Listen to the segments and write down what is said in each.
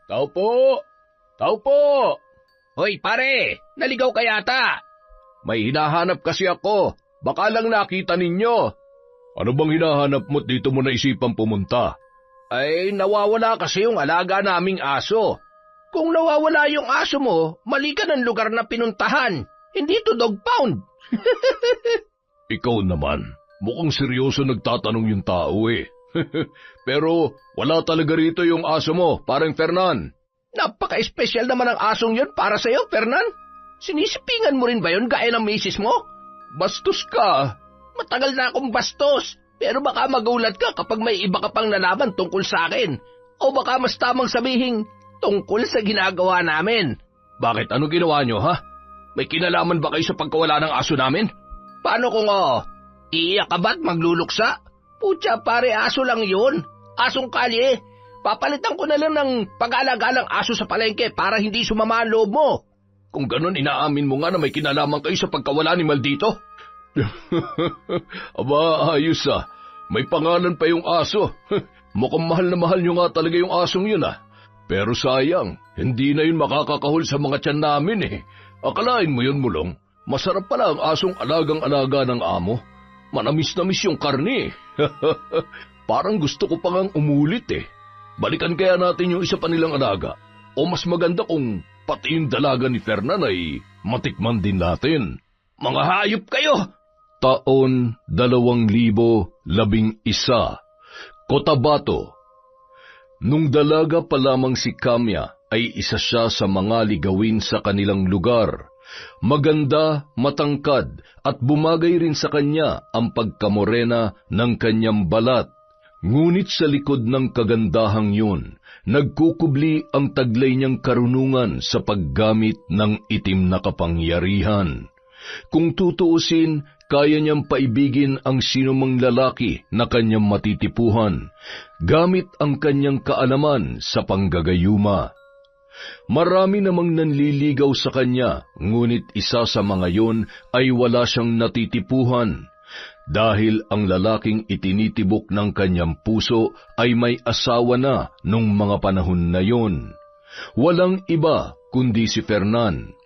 Tao po! Tao po! Hoy pare, naligaw ka yata. May hinahanap kasi ako. Baka lang nakita ninyo. Ano bang hinahanap mo't dito mo naisipang pumunta? Ay, nawawala kasi yung alaga naming aso. Kung nawawala yung aso mo, mali ka ng lugar na pinuntahan. Hindi to dog pound. Ikaw naman, mukhang seryoso nagtatanong yung tao eh. Pero wala talaga rito yung aso mo, parang Fernan. Napaka-espesyal naman ang asong yun para sa'yo, Fernan. Sinisipingan mo rin ba yun gaya ng misis mo? Bastos ka. Matagal na akong bastos, pero baka magulat ka kapag may iba ka pang nalaman tungkol sa akin. O baka mas tamang sabihin tungkol sa ginagawa namin. Bakit? Ano ginawa nyo, ha? May kinalaman ba kayo sa pagkawala ng aso namin? Paano kung iiyak ka ba't magluluksa? Putya pare, aso lang yun. Asong kalye. Papalitan ko na lang ng pag-aalaga ng aso sa palengke para hindi sumama ang loob mo. Kung ganun, inaamin mo nga na may kinalaman kayo sa pagkawala ni Maldito? Aba, ayos ah. May pangalan pa yung aso. Mukhang mahal na mahal nyo nga talaga yung asong yun ah. Pero sayang, hindi na yun makakakahol sa mga tiyan namin eh. Akalain mo yun, Mulong. Masarap pala ang asong alagang-alaga ng amo. Manamis-namis yung karne. Parang gusto ko pang umulit eh. Balikan kaya natin yung isa pa nilang alaga. O mas maganda kung pati yung dalaga ni Fernan ay matikman din natin. Mga hayop kayo! Taon 2011, Cotabato. Nung dalaga pa lamang si Kamya ay isa siya sa mga ligawin sa kanilang lugar. Maganda, matangkad at bumagay rin sa kanya ang pagkamorena ng kanyang balat. Ngunit sa likod ng kagandahang yun, nagkukubli ang taglay niyang karunungan sa paggamit ng itim na kapangyarihan. Kung tutuusin, kaya niyang paibigin ang sinumang lalaki na kanyang matitipuhan, gamit ang kanyang kaalaman sa panggagayuma. Marami namang nanliligaw sa kanya, ngunit isa sa mga yon ay wala siyang natitipuhan. Dahil ang lalaking itinitibok ng kanyang puso ay may asawa na nung mga panahon na yon. Walang iba kundi si Fernan.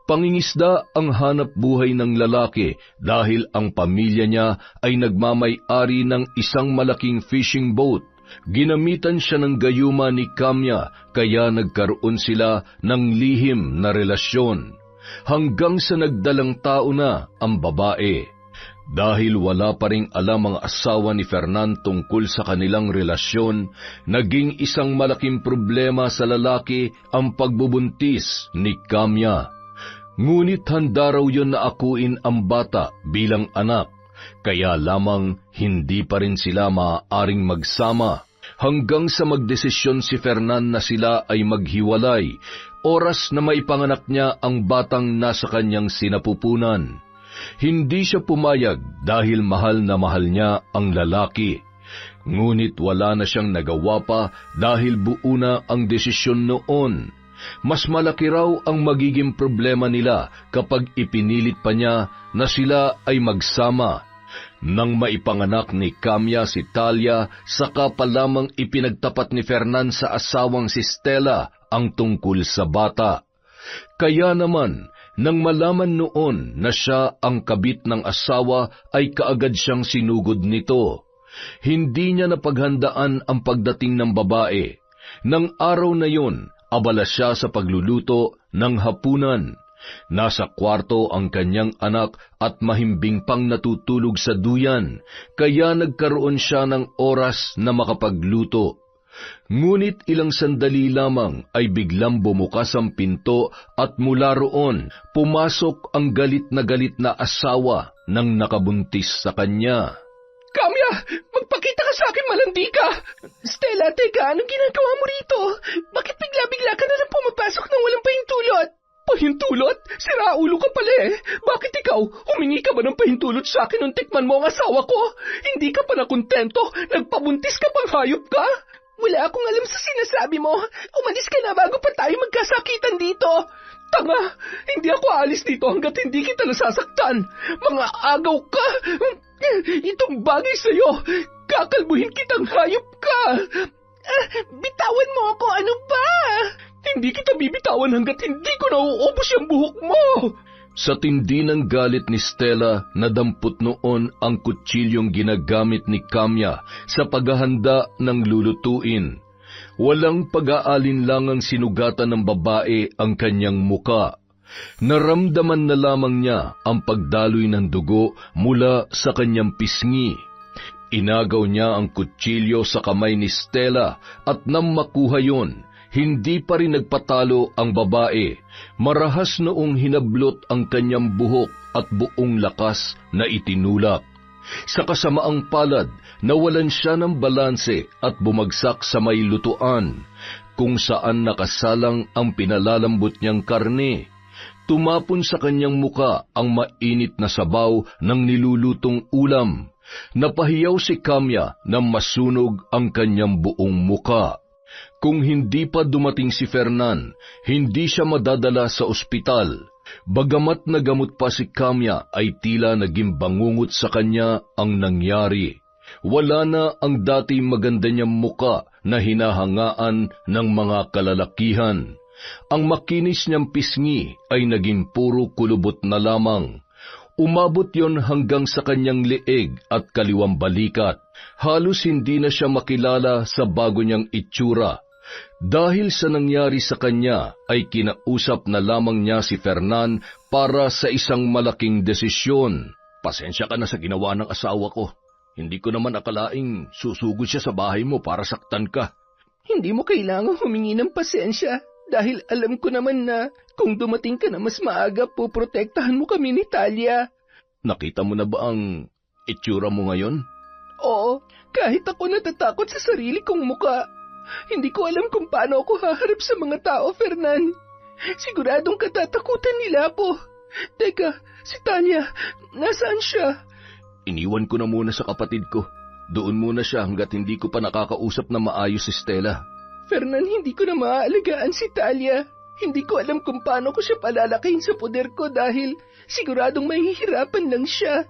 Pangingisda ang hanap buhay ng lalaki dahil ang pamilya niya ay nagmamay-ari ng isang malaking fishing boat. Ginamitan siya ng gayuma ni Kamya kaya nagkaroon sila ng lihim na relasyon. Hanggang sa nagdalang tao na ang babae. Dahil wala pa ring alam ang asawa ni Fernan tungkol sa kanilang relasyon, naging isang malaking problema sa lalaki ang pagbubuntis ni Kamya. Ngunit handa raw yun na akuin ang bata bilang anak, kaya lamang hindi pa rin sila maaaring magsama. Hanggang sa magdesisyon si Fernan na sila ay maghiwalay, oras na maipanganak niya ang batang nasa kanyang sinapupunan. Hindi siya pumayag dahil mahal na mahal niya ang lalaki. Ngunit wala na siyang nagawa pa dahil buo na ang desisyon noon. Mas malaki raw ang magiging problema nila kapag ipinilit pa niya na sila ay magsama. Nang maipanganak ni Kamya si Talia, saka pa lamang ipinagtapat ni Fernan sa asawang si Stella ang tungkol sa bata. Kaya naman, nang malaman noon na siya ang kabit ng asawa, ay kaagad siyang sinugod nito. Hindi niya napaghandaan ang pagdating ng babae. Nang araw na yun, abala siya sa pagluluto ng hapunan. Nasa kwarto ang kanyang anak at mahimbing pang natutulog sa duyan, kaya nagkaroon siya ng oras na makapagluto. Ngunit ilang sandali lamang ay biglang bumukas ang pinto at mula roon pumasok ang galit na asawa ng nakabuntis sa kanya. Kamya, magpakita ka sa akin, malandi ka! Stella, teka, anong ginagawa mo rito? Bakit bigla-bigla ka na lang pumapasok nang walang pahintulot? Pahintulot? Siraulo ka pala eh. Bakit ikaw? Humingi ka ba ng pahintulot sa akin nung tikman mo ang asawa ko? Hindi ka pa nakontento? Nagpabuntis ka pang hayop ka? Wala akong alam sa sinasabi mo. Umalis ka na bago pa tayo magkasakitan dito. Tanga! Hindi ako aalis dito hanggat hindi kita nasasaktan. Mga agaw ka! Itong bagay sa'yo, kakalbuhin kitang hayop ka! Bitawan mo ako, ano ba? Hindi kita bibitawan hanggat hindi ko nauubos yung buhok mo! Sa tindi ng galit ni Stella, nadampot noon ang kutsilyong ginagamit ni Kamya sa paghahanda ng lulutuin. Walang pag-aalinlangang sinugatan ng babae ang kanyang muka. Naramdaman na lamang niya ang pagdaloy ng dugo mula sa kanyang pisngi. Inagaw niya ang kutsilyo sa kamay ni Stella at nang makuha yon, hindi pa rin nagpatalo ang babae. Marahas noong hinablot ang kanyang buhok at buong lakas na itinulak. Sa kasamaang palad, nawalan siya ng balanse at bumagsak sa may lutuan, kung saan nakasalang ang pinalalambot niyang karne. Tumapon sa kanyang muka ang mainit na sabaw ng nilulutong ulam. Napahiyaw si Kamya na masunog ang kanyang buong muka. Kung hindi pa dumating si Fernan, hindi siya madadala sa ospital. Bagamat nagamot pa si Kamya ay tila naging bangungot sa kanya ang nangyari. Wala na ang dati maganda niyang muka na hinahangaan ng mga kalalakihan. Ang makinis niyang pisngi ay naging puro kulubot na lamang. Umabot yon hanggang sa kanyang leeg at kaliwang balikat. Halos hindi na siya makilala sa bago niyang itsura. Dahil sa nangyari sa kanya, ay kinausap na lamang niya si Fernan para sa isang malaking desisyon. Pasensya ka na sa ginawa ng asawa ko. Hindi ko naman akalaing susugod siya sa bahay mo para saktan ka. Hindi mo kailangang humingi ng pasensya dahil alam ko naman na kung dumating ka na mas maaga, poprotektahan mo kami ni Talia. Nakita mo na ba ang itsura mo ngayon? Oo, kahit ako natatakot sa sarili kong muka. Hindi ko alam kung paano ako haharap sa mga tao, Fernan. Siguradong katatakutan nila ako. Teka, si Talia, nasaan siya? Iniwan ko na muna sa kapatid ko. Doon muna siya hanggat hindi ko pa nakakausap na maayos si Stella. Fernan, hindi ko na maaalagaan si Talia. Hindi ko alam kung paano ko siya palalakihin sa poder ko dahil siguradong mahihirapan lang siya.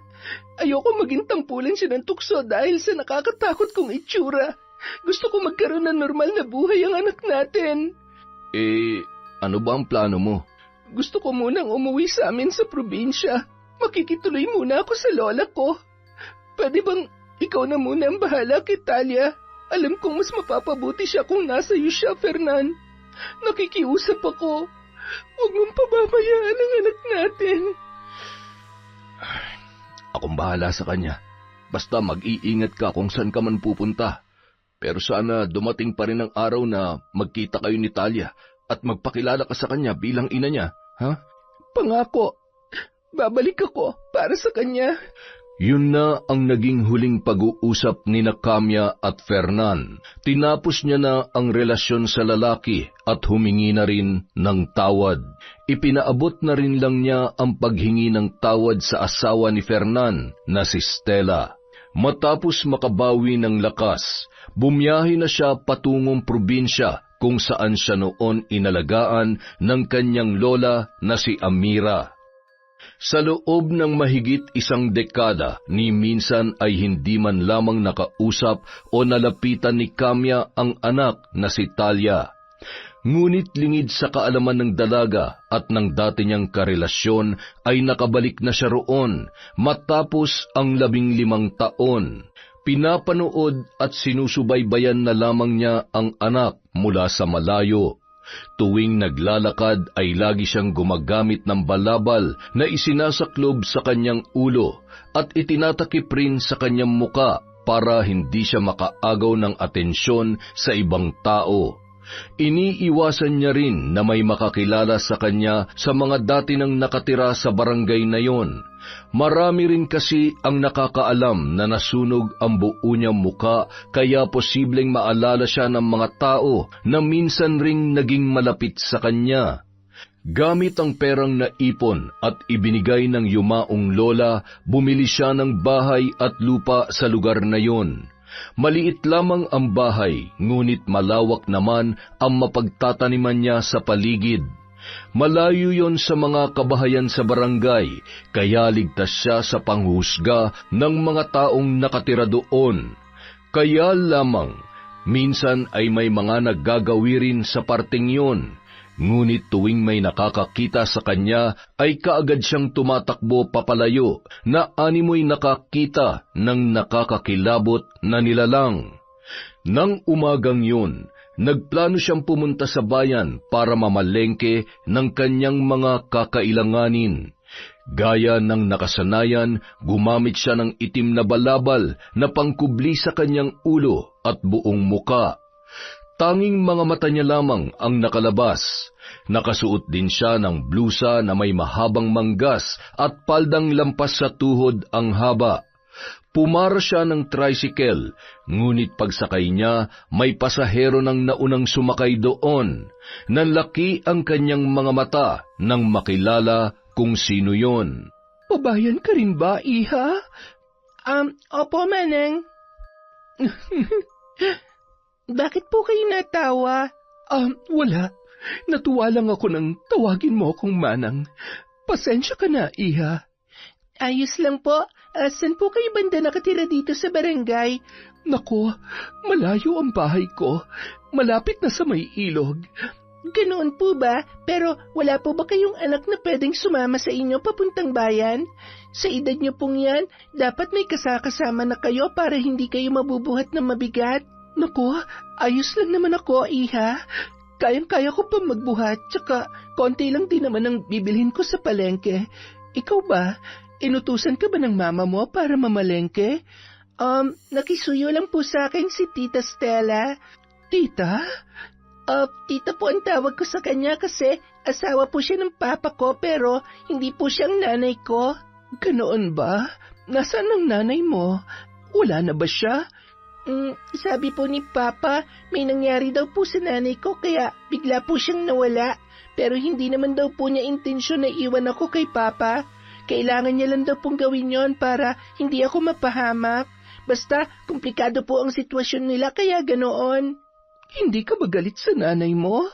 Ayoko maging tampulan siya ng tukso dahil sa nakakatakot kong itsura. Gusto ko magkaroon ng normal na buhay ang anak natin. Ano ba ang plano mo? Gusto ko munang umuwi sa amin sa probinsya. Makikituloy muna ako sa lola ko. Pwede bang ikaw na muna ang bahala kay Talia? Alam kong mas mapapabuti siya kung nasa iyo siya, Fernan. Nakikiusap ako. Huwag mong pababayaan ang anak natin. Akong bahala sa kanya. Basta mag-iingat ka kung saan ka man pupunta. Pero sana dumating pa rin ang araw na magkita kayo ni Talia at magpakilala ka sa kanya bilang ina niya, ha? Pangako, babalik ako para sa kanya. Yun na ang naging huling pag-uusap ni Kamya at Fernan. Tinapos niya na ang relasyon sa lalaki at humingi na rin ng tawad. Ipinaabot na rin lang niya ang paghingi ng tawad sa asawa ni Fernan na si Stella. Matapos makabawi ng lakas, bumiyahe na siya patungong probinsya kung saan siya noon inalagaan ng kanyang lola na si Amira. Sa loob ng mahigit 1 dekada, ni minsan ay hindi man lamang nakausap o nalapitan ni Kamya ang anak na si Talia. Ngunit lingid sa kaalaman ng dalaga at ng dati niyang karelasyon ay nakabalik na siya roon matapos ang 15 taon. Pinapanood at sinusubaybayan na lamang niya ang anak mula sa malayo. Tuwing naglalakad ay lagi siyang gumagamit ng balabal na isinasaklob sa kanyang ulo at itinatakip rin sa kanyang muka para hindi siya makaagaw ng atensyon sa ibang tao. Iniiwasan niya rin na may makakilala sa kanya sa mga dati nang nakatira sa barangay na yon. Marami rin kasi ang nakakaalam na nasunog ang buo niyang muka kaya posibleng maalala siya ng mga tao na minsan ring naging malapit sa kanya. Gamit ang perang naipon at ibinigay ng yumaong lola, bumili siya ng bahay at lupa sa lugar na yon. Maliit lamang ang bahay, ngunit malawak naman ang mapagtataniman niya sa paligid. Malayo yon sa mga kabahayan sa barangay, kaya ligtas siya sa panghusga ng mga taong nakatira doon. Kaya lamang, Minsan ay may mga naggagawi rin sa parteng yun, ngunit tuwing may nakakakita sa kanya ay kaagad siyang tumatakbo papalayo na animoy nakakita ng nakakakilabot na nilalang. Nang umagang yun, nagplano siyang pumunta sa bayan para mamalengke ng kanyang mga kakailanganin. Gaya ng nakasanayan, gumamit siya ng itim na balabal na pangkubli sa kanyang ulo at buong muka. Tanging mga mata niya lamang ang nakalabas. Nakasuot din siya ng blusa na may mahabang manggas at paldang lampas sa tuhod ang haba. Pumara siya ng tricycle, ngunit pagsakay niya, may pasahero ng naunang sumakay doon. Nanlaki ang kanyang mga mata nang makilala kung sino yon. Pabayan ka rin ba, iha? Opo, Manang. Bakit po kayo natawa? Wala. Natuwa lang ako nang tawagin mo akong Manang. Pasensya ka na, iha. Ayos lang po. Saan po kayo banda nakatira dito sa barangay? Nako, malayo ang bahay ko. Malapit na sa may ilog. Ganoon po ba? Pero wala po ba kayong anak na pwedeng sumama sa inyo papuntang bayan? Sa edad niyo pong yan, dapat may kasakasama na kayo para hindi kayo mabubuhat ng mabigat. Naku, ayos lang naman ako, iha. Kayang-kaya ko pa magbuhat, tsaka konti lang din naman ang bibilhin ko sa palengke. Ikaw ba? Inutusan ka ba ng mama mo para mamalengke? Nakisuyo lang po sa akin si Tita Stella. Tita? Tita po ang tawag ko sa kanya kasi asawa po siya ng papa ko pero hindi po siyang nanay ko. Ganoon ba? Nasaan ang nanay mo? Wala na ba siya? Sabi po ni Papa, may nangyari daw po sa nanay ko kaya bigla po siyang nawala. Pero hindi naman daw po niya intensyon na iwan ako kay Papa. Kailangan niya lang daw pong gawin yon para hindi ako mapahamak. Basta, komplikado po ang sitwasyon nila kaya ganoon. Hindi ka ba galit sa nanay mo?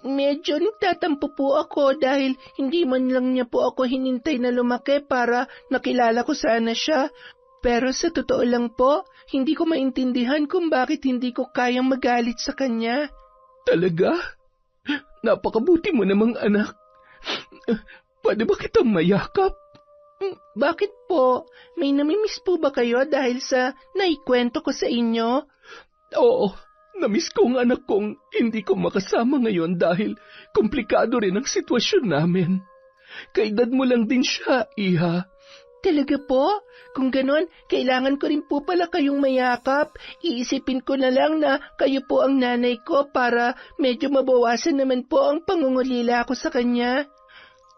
Medyo nagtatampo po ako dahil hindi man lang niya po ako hinintay na lumaki para nakilala ko sana siya. Pero sa totoo lang po, hindi ko maintindihan kung bakit hindi ko kayang magalit sa kanya. Talaga? Napakabuti mo namang anak. Pwede ba kitang mayakap? Bakit po? May namimiss po ba kayo dahil sa naikwento ko sa inyo? Oo, namiss ko ang anak kong hindi ko makasama ngayon dahil komplikado rin ang sitwasyon namin. Kaedad mo lang din siya, iha. Talaga po? Kung ganon, kailangan ko rin po pala kayong mayakap. Iisipin ko na lang na kayo po ang nanay ko para medyo mabawasan naman po ang pangungulila ko sa kanya.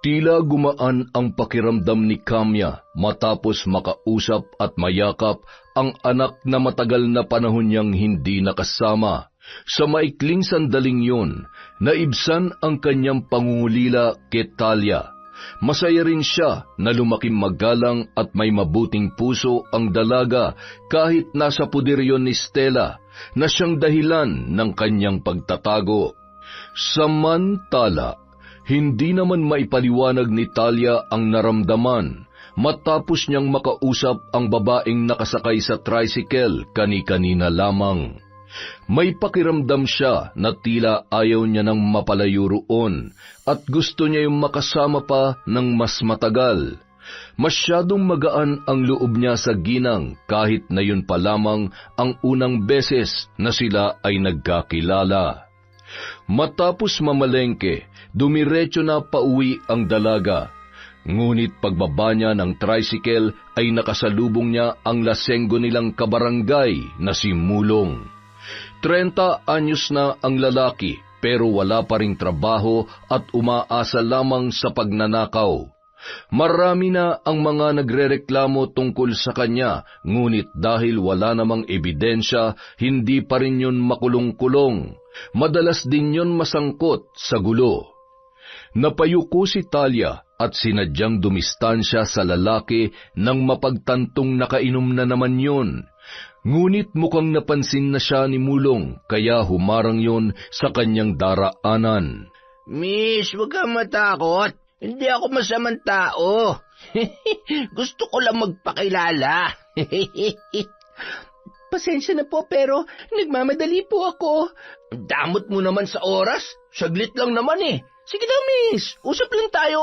Tila gumaan ang pakiramdam ni Kamya matapos makausap at mayakap ang anak na matagal na panahon niyang hindi nakasama. Sa maikling sandaling yun, naibsan ang kanyang pangungulila kay Talia. Masaya rin siya na lumaking magalang at may mabuting puso ang dalaga kahit nasa puder yon ni Stella na siyang dahilan ng kanyang pagtatago. Samantala, hindi naman maipaliwanag ni Talia ang naramdaman matapos niyang makausap ang babaeng nakasakay sa tricycle kani-kanina lamang. May pakiramdam siya na tila ayaw niya nang mapalayo roon at gusto niya yung makasama pa ng mas matagal. Masyadong magaan ang loob niya sa ginang kahit na yun pa lamang ang unang beses na sila ay nagkakilala. Matapos mamalengke, dumiretso na pauwi ang dalaga. Ngunit pagbaba niya ng tricycle ay nakasalubong niya ang lasenggo nilang kabarangay na si Mulong. 30 anyos na ang lalaki pero wala pa ring trabaho at umaasa lamang sa pagnanakaw. Marami na ang mga nagrereklamo tungkol sa kanya, ngunit dahil wala namang ebidensya, hindi pa rin yun makulong-kulong. Madalas din yun masangkot sa gulo. Napayuko si Talia at sinadyang dumistansya sa lalaki nang mapagtantong nakainom na naman yun. Ngunit mukhang napansin na siya ni Mulong, kaya humarang yon sa kanyang daraanan. Miss, huwag kang matakot. Hindi ako masamang tao. Gusto ko lang magpakilala. Pasensya na po pero nagmamadali po ako. Damot mo naman sa oras. Saglit lang naman eh. Sige na, miss. Usap lang tayo.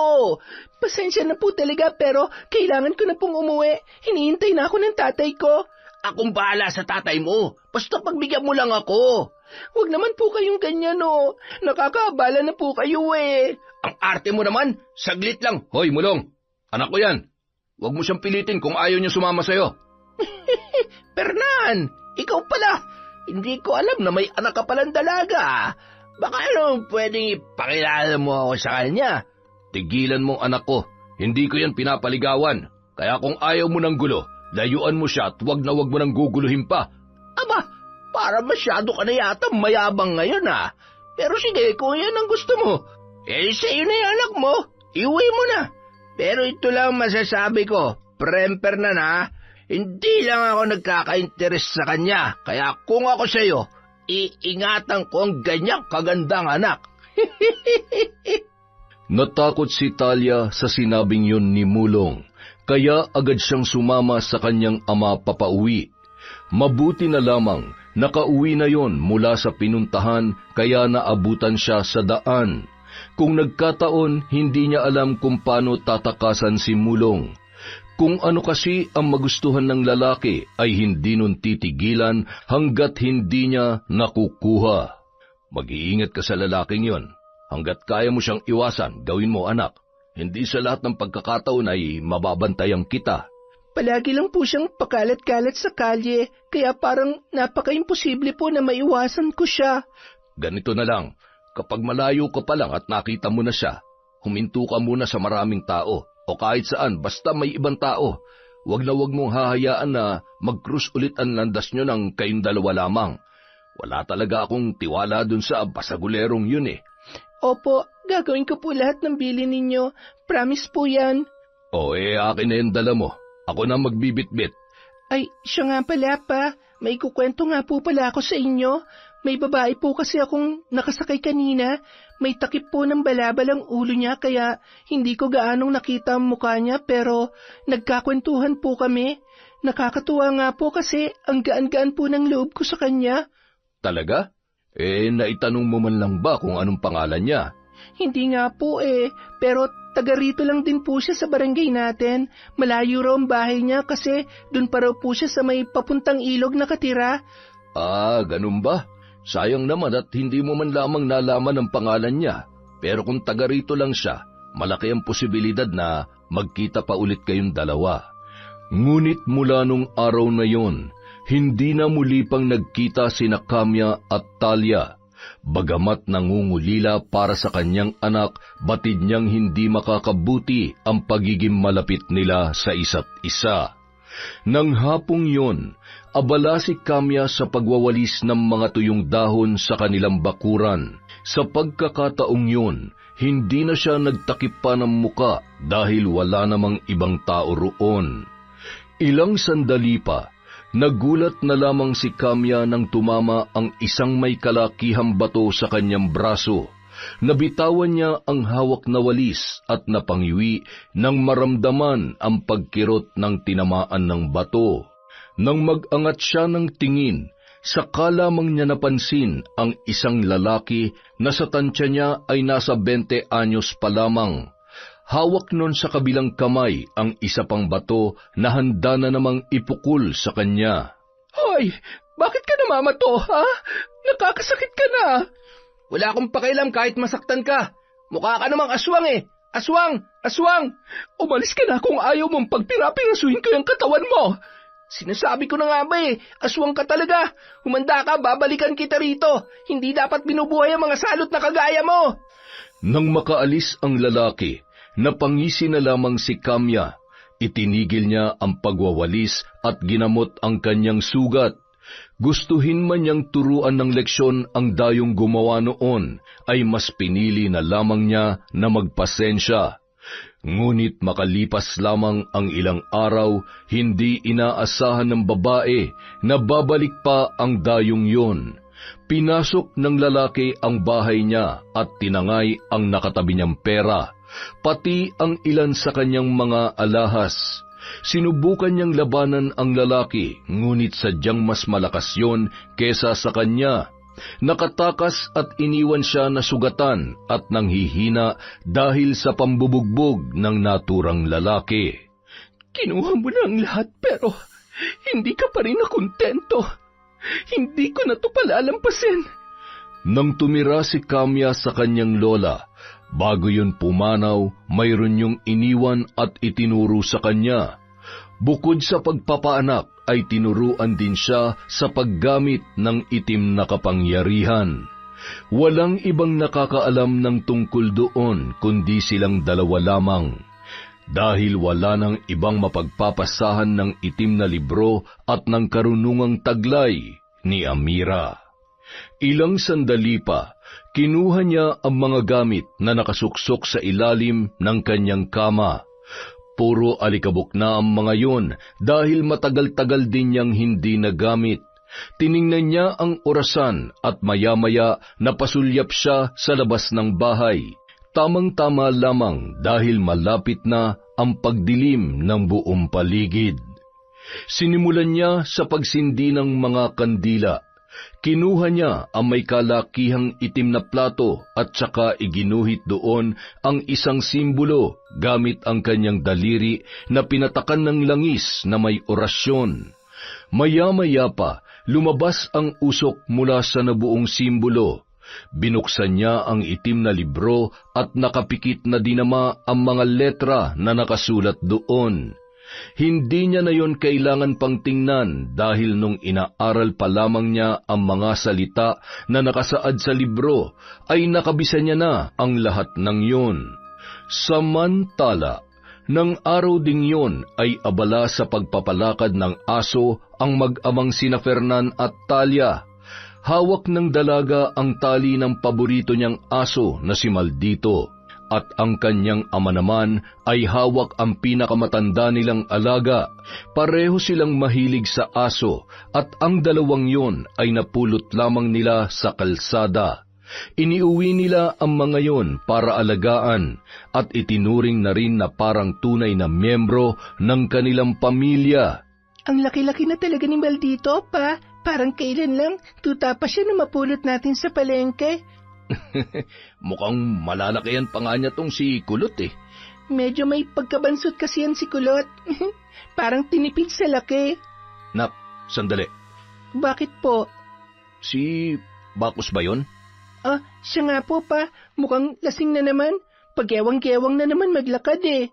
Pasensya na po talaga pero kailangan ko na pong umuwi. Hinihintay na ako ng tatay ko. Akong bahala sa tatay mo. Basta pagbigyan mo lang ako. Huwag naman po kayong ganyan, oh. Nakakaabala na po kayo eh. Ang arte mo naman, saglit lang. Hoy, Mulong! Anak ko yan! Huwag mo siyang pilitin kung ayaw niya sumama sa'yo. Fernan, ikaw pala. Hindi ko alam na may anak ka palang dalaga. Baka pwedeng ipakilala mo ako sa kanya. Tigilan mong anak ko. Hindi ko yan pinapaligawan. Kaya kung ayaw mo ng gulo, layuan mo siya at wag na wag mo nang guguluhin pa. Aba, para masyado ka na yata mayabang ngayon ah. Pero sige, kung yan ang gusto mo, sa'yo na yung anak mo, iuwi mo na. Pero ito lang masasabi ko, Premper na, hindi lang ako nagkaka-interes sa kanya. Kaya kung ako sa'yo, iingatan ko ang ganyang kagandang anak. Natakot si Talia sa sinabing yun ni Mulong, kaya agad siyang sumama sa kanyang ama papauwi. Mabuti na lamang, nakauwi na yon mula sa pinuntahan kaya naabutan siya sa daan. Kung nagkataon, hindi niya alam kung paano tatakasan si Mulong. Kung ano kasi ang magustuhan ng lalaki ay hindi nun titigilan hanggat hindi niya nakukuha. Mag-iingat ka sa lalaking yon. Hanggat kaya mo siyang iwasan, gawin mo anak. Hindi sa lahat ng pagkakataon ay mababantayan kita. Palagi lang po siyang pakalat-kalat sa kalye, kaya parang napaka-imposible po na maiwasan ko siya. Ganito na lang, kapag malayo ka pa lang at nakita mo na siya, huminto ka muna sa maraming tao o kahit saan basta may ibang tao. Huwag na huwag mong hahayaan na mag-cruise ulit ang landas nyo ng kayong dalawa lamang. Wala talaga akong tiwala dun sa basagulerong yun eh. Opo, gagawin ko po lahat ng bili ninyo. Promise po yan. Akin na yung dala mo. Ako na magbibitbit. Ay, siya nga pala pa. May kukwento nga po pala ako sa inyo. May babae po kasi akong nakasakay kanina. May takip po ng balabal ang ulo niya kaya hindi ko gaanong nakita ang mukha niya pero nagkakwentuhan po kami. Nakakatuwa nga po kasi ang gaan-gaan po ng loob ko sa kanya. Talaga? Naitanong mo man lang ba kung anong pangalan niya? Hindi nga po pero taga rito lang din po siya sa barangay natin. Malayo raw ang bahay niya kasi dun pa raw po siya sa may papuntang ilog nakatira. Ganun ba? Sayang naman at hindi mo man lamang nalaman ang pangalan niya. Pero kung taga rito lang siya, malaki ang posibilidad na magkita pa ulit kayong dalawa. Ngunit mula nung araw na yon, hindi na muli pang nagkita sina Kamya at Talia. Bagamat nangungulila para sa kanyang anak, batid niyang hindi makakabuti ang pagiging malapit nila sa isa't isa. Nang hapong yon, abala si Kamya sa pagwawalis ng mga tuyong dahon sa kanilang bakuran. Sa pagkakataong yon, hindi na siya nagtakip pa ng muka dahil wala namang ibang tao roon. Ilang sandali pa, nagulat na lamang si Kamya nang tumama ang isang may kalakihang bato sa kanyang braso. Nabitawan niya ang hawak na walis at napangiwi nang maramdaman ang pagkirot ng tinamaan ng bato. Nang mag-angat siya ng tingin, saka lamang niya napansin ang isang lalaki na sa tansya niya ay nasa 20 anyos pa lamang. Hawak nun sa kabilang kamay ang isa pang bato na handa na namang ipukul sa kanya. Hoy, bakit ka namamato, ha? Nakakasakit ka na. Wala akong pakialam kahit masaktan ka. Mukha ka namang aswang eh. Aswang! Aswang! Umalis ka na kung ayaw mong pagpirapirasuhin ko yung katawan mo. Sinasabi ko na nga ba aswang ka talaga. Humanda ka, babalikan kita rito. Hindi dapat binubuhay ang mga salot na kagaya mo. Nang makaalis ang lalaki, napangisi na lamang si Kamya. Itinigil niya ang pagwawalis at ginamot ang kanyang sugat. Gustuhin man niyang turuan ng leksyon ang dayong gumawa noon, ay mas pinili na lamang niya na magpasensya. Ngunit makalipas lamang ang ilang araw, hindi inaasahan ng babae na babalik pa ang dayong yon. Pinasok ng lalaki ang bahay niya at tinangay ang nakatabi niyang pera, pati ang ilan sa kanyang mga alahas. Sinubukan niyang labanan ang lalaki, ngunit sadyang mas malakas yon kesa sa kanya. Nakatakas at iniwan siya na sugatan at nanghihina dahil sa pambubugbog ng naturang lalaki. Kinuha mo na ang lahat pero hindi ka pa rin nakontento. Hindi ko na to palalampasin. Nang tumira si Kamya sa kanyang lola, bago yun pumanaw, mayroon yung iniwan at itinuro sa kanya. Bukod sa pagpapaanak, ay tinuruan din siya sa paggamit ng itim na kapangyarihan. Walang ibang nakakaalam ng tungkol doon kundi silang dalawa lamang. Dahil wala nang ibang mapagpapasahan ng itim na libro at ng karunungang taglay ni Amira. Ilang sandali pa, kinuha niya ang mga gamit na nakasuksok sa ilalim ng kanyang kama. Puro alikabok na ang mga yun dahil matagal-tagal din niyang hindi nagamit. Tiningnan niya ang orasan at maya-maya napasulyap siya sa labas ng bahay. Tamang-tama lamang dahil malapit na ang pagdilim ng buong paligid. Sinimulan niya sa pagsindi ng mga kandila. Kinuha niya ang may kalakihang itim na plato at saka iginuhit doon ang isang simbolo gamit ang kanyang daliri na pinatakan ng langis na may orasyon. Maya-maya pa, lumabas ang usok mula sa nabuong simbolo. Binuksan niya ang itim na libro at nakapikit na dinama ang mga letra na nakasulat doon. Hindi niya na yon kailangan pang tingnan dahil nung inaaral pa lamang niya ang mga salita na nakasaad sa libro, ay nakabisa niya na ang lahat ng yon. Samantala, nang araw ding yon ay abala sa pagpapalakad ng aso ang mag-amang sina Fernan at Talia. Hawak ng dalaga ang tali ng paborito niyang aso na si Maldito. At ang kanyang ama naman ay hawak ang pinakamatanda nilang alaga. Pareho silang mahilig sa aso at ang dalawang yon ay napulot lamang nila sa kalsada. Iniuwi nila ang mga yon para alagaan at itinuring na rin na parang tunay na miyembro ng kanilang pamilya. Ang laki-laki na talaga ni Maldito, pa. Parang kailan lang, tuta pa siya na mapulot natin sa palengke. Mukhang malalakihan pa nga niya tong si Kulot eh. Medyo may pagkabansot kasi yan si Kulot. Parang tinipid sa laki. Nak, sandali. Bakit po? Si Bacchus ba yun? Ah, siya nga po, pa. Mukhang lasing na naman. Pagyawang-gewang na naman maglakad eh.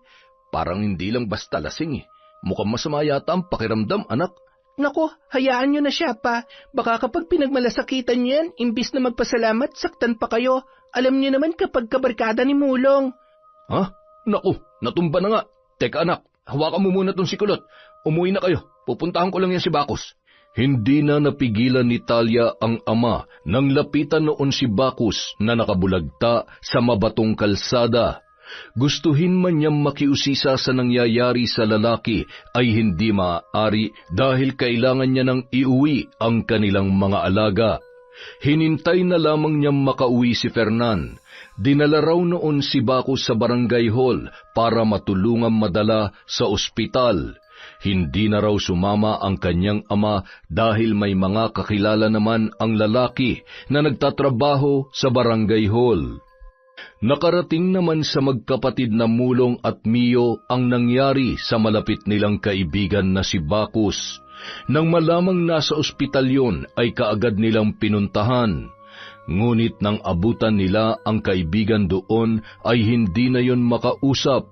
Parang hindi lang basta lasing eh. Mukhang masama yata ang pakiramdam, anak. Nako, hayaan nyo na siya, pa. Baka kapag pinagmalasakitan nyo yan, imbis na magpasalamat, saktan pa kayo. Alam nyo naman kapag kabarkada ni Mulong. Ha? Naku, natumba na nga. Teka anak, hawakan mo muna tong si Kulot. Umuwi na kayo. Pupuntahan ko lang yan si Bacchus. Hindi na napigilan ni Talia ang ama nang lapitan noon si Bacchus na nakabulagta sa mabatong kalsada. Gustuhin man niyang makiusisa sa nangyayari sa lalaki ay hindi maaari dahil kailangan niya nang iuwi ang kanilang mga alaga. Hinintay na lamang niyang makauwi si Fernan. Dinala raw noon si Bacchus sa barangay hall para matulungang madala sa ospital. Hindi na raw sumama ang kanyang ama dahil may mga kakilala naman ang lalaki na nagtatrabaho sa barangay hall. Nakarating naman sa magkapatid na Mulong at Mio ang nangyari sa malapit nilang kaibigan na si Bacchus. Nang malamang nasa ospital yun ay kaagad nilang pinuntahan. Ngunit nang abutan nila ang kaibigan doon ay hindi na yon makausap.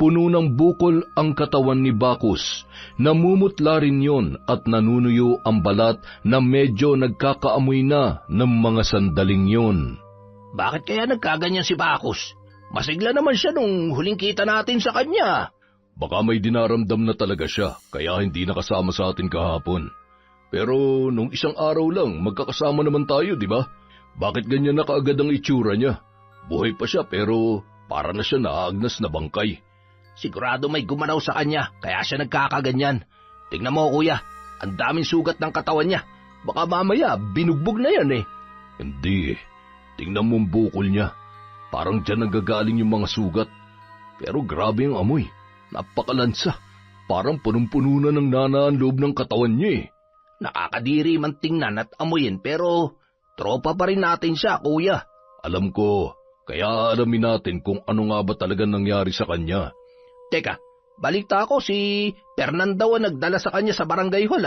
Puno ng bukol ang katawan ni Bacchus. Namumutla rin yon at nanunuyo ang balat na medyo nagkakaamoy na ng mga sandaling yon. Bakit kaya nagkaganyan si Bacchus? Masigla naman siya nung huling kita natin sa kanya. Baka may dinaramdam na talaga siya, kaya hindi nakasama sa atin kahapon. Pero nung isang araw lang, magkakasama naman tayo, di ba? Bakit ganyan na kaagad ang itsura niya? Buhay pa siya pero para na siya naagnas na bangkay. Sigurado may gumanaw sa kanya, kaya siya nagkakaganyan. Tingnan mo, kuya, ang daming sugat ng katawan niya. Baka mamaya, binugbog na yan eh. Hindi eh. Tingnan mo ang bukol niya. Parang dyan nanggagaling yung mga sugat. Pero grabe ang amoy. Napakalansa. Parang punong-puno na ng nana ang loob ng katawan niya eh. Nakakadiri man tingnan at amuyin pero tropa pa rin natin siya, kuya. Alam ko, kaya alamin natin kung ano nga ba talagang nangyari sa kanya. Teka, balita ko si Fernando ang nagdala sa kanya sa barangay hall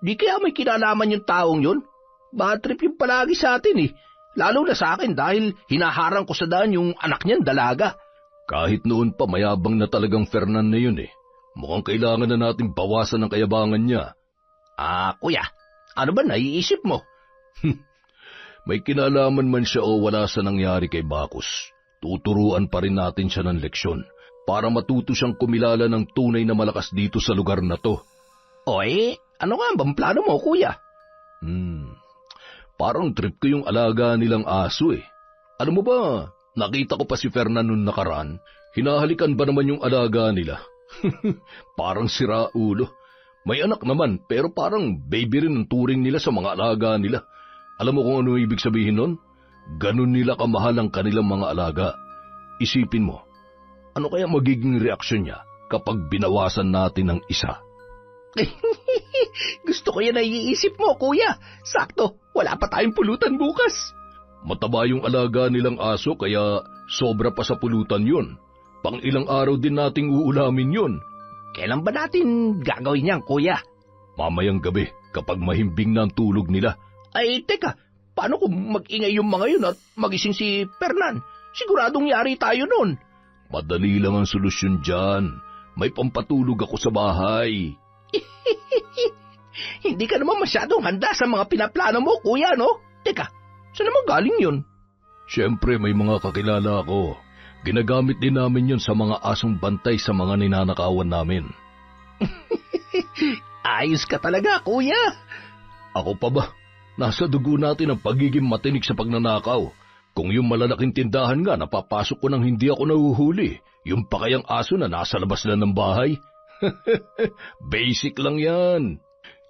Di kaya may kinalaman yung taong yun? Bad trip yung palagi sa atin eh. Lalo na sa akin dahil hinaharang ko sa daan yung anak niyang dalaga. Kahit noon pa mayabang na talagang Fernan na yun eh. Mukhang kailangan na nating bawasan ang kayabangan niya. Kuya, ano ba naiisip mo? May kinalaman man siya o wala sa nangyari kay Bacchus, tuturuan pa rin natin siya ng leksyon para matuto siyang kumilala ng tunay na malakas dito sa lugar na to. Ano nga bang plano mo, kuya? Parang trip ko yung alaga nilang aso eh. Ano mo ba, nakita ko pa si Fernan noon nakaraan, hinahalikan ba naman yung alaga nila? Parang sira ulo. May anak naman pero parang baby rin ang turing nila sa mga alaga nila. Alam mo kung ano ibig sabihin nun? Ganun nila kamahal ang kanilang mga alaga. Isipin mo, ano kaya magiging reaksyon niya kapag binawasan natin ng isa? Gusto ko yan naiisip mo, kuya. Sakto, wala pa tayong pulutan bukas. Mataba yung alaga nilang aso kaya sobra pa sa pulutan yun. Pang ilang araw din nating uulamin yun. Kailan ba natin gagawin yan, kuya? Mamayang gabi, kapag mahimbing na ang tulog nila. Teka, paano kung mag-ingay yung mga yun at magising si Fernan? Siguradong yari tayo nun. Madali lang ang solusyon dyan. May pampatulog ako sa bahay. Hindi ka naman masyadong handa sa mga pinaplano mo, kuya, no? Teka, saan naman galing yun? Siyempre, may mga kakilala ako. Ginagamit din namin yun sa mga asong bantay sa mga ninanakawan namin. Ayos ka talaga, kuya. Ako pa ba? Nasa dugo natin ang pagiging matinik sa pagnanakaw. Kung yung malalaking tindahan nga napapasok ko nang hindi ako nahuhuli, yung pakayang aso na nasa labas na ng bahay. Basic lang yan.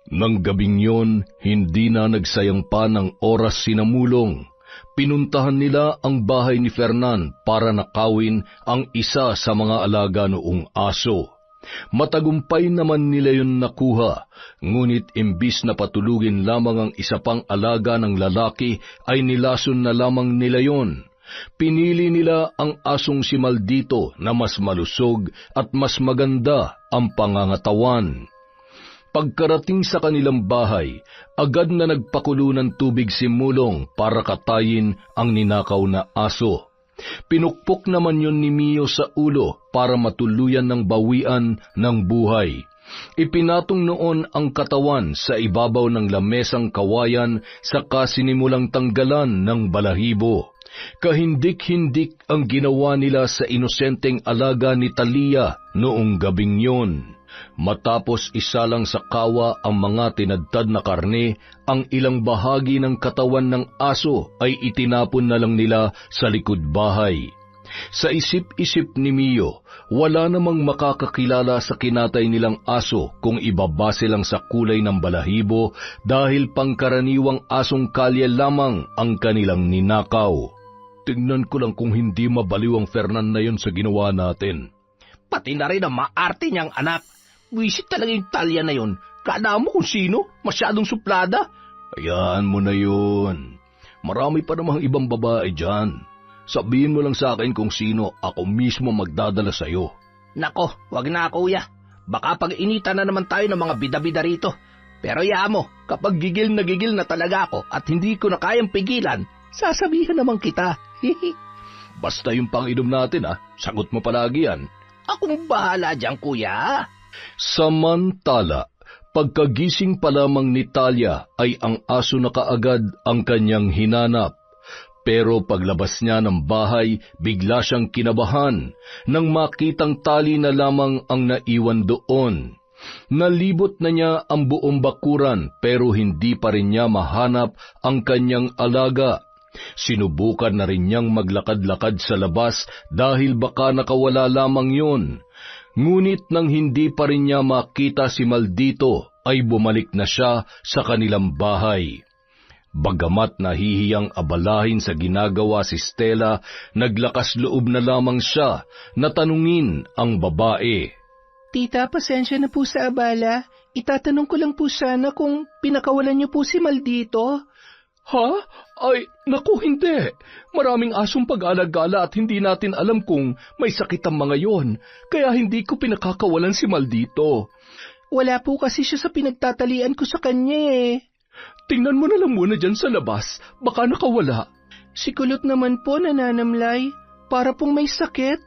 Nang gabing yon, hindi na nagsayang pa ng oras sinamulong. Pinuntahan nila ang bahay ni Fernan para nakawin ang isa sa mga alaga noong aso. Matagumpay naman nila yun nakuha, ngunit imbis na patulugin lamang ang isa pang alaga ng lalaki ay nilason na lamang nila yon. Pinili nila ang asong si Maldito na mas malusog at mas maganda ang pangangatawan. Pagkarating sa kanilang bahay, agad na nagpakulo ng tubig si Mulong para katayin ang ninakaw na aso. Pinukpok naman yun ni Mio sa ulo para matuluyan ng bawian ng buhay. Ipinatong noon ang katawan sa ibabaw ng lamesang kawayan saka sinimulang tanggalan ng balahibo. Kahindik-hindik ang ginawa nila sa inosenteng alaga ni Talia noong gabing yon. Matapos isalang sa kawa ang mga tinadtad na karne, ang ilang bahagi ng katawan ng aso ay itinapon na lang nila sa likod bahay. Sa isip-isip ni Mio, wala namang makakakilala sa kinatay nilang aso kung ibabase lang sa kulay ng balahibo dahil pangkaraniwang asong kalye lamang ang kanilang ninakaw. Tingnan ko lang kung hindi mabaliw ang Fernan na yun sa ginawa natin. Pati na rin ang maarte niyang anak. Wisit talaga yung Talia na yun. Kada mo kung sino, masyadong suplada. Hayaan mo na yun. Marami pa namang ibang babae dyan. Sabihin mo lang sa akin kung sino, ako mismo magdadala sa'yo. Nako, wag na kuya. Baka pag-inita na naman tayo ng mga bida-bida rito. Pero mo, kapag gigil na talaga ako at hindi ko na kayang pigilan, sasabihan naman kita. Basta yung pang-inom natin sagot mo palagi yan. Akong bahala dyan, kuya. Samantala, pagkagising pa lamang ni Talia ay ang aso na kaagad ang kanyang hinanap. Pero paglabas niya ng bahay, bigla siyang kinabahan nang makitang tali na lamang ang naiwan doon. Nalibot na niya ang buong bakuran pero hindi pa rin niya mahanap ang kanyang alaga. Sinubukan na rin niyang maglakad-lakad sa labas dahil baka nakawala lamang yun. Ngunit nang hindi pa rin niya makita si Maldito, ay bumalik na siya sa kanilang bahay. Bagamat nahihiyang abalahin sa ginagawa si Stella, naglakas loob na lamang siya na tanungin ang babae. Tita, pasensya na po sa abala. Itatanong ko lang po sana kung pinakawalan niyo po si Maldito. Ha? Ay, naku, hindi. Maraming asong pag-alagala at hindi natin alam kung may sakit ang mga yon. Kaya hindi ko pinakakawalan si Maldito. Wala po kasi siya sa pinagtatalian ko sa kanya eh. Tingnan mo na lang muna dyan sa labas. Baka nakawala. Si Kulot naman po nananamlay. Para pong may sakit.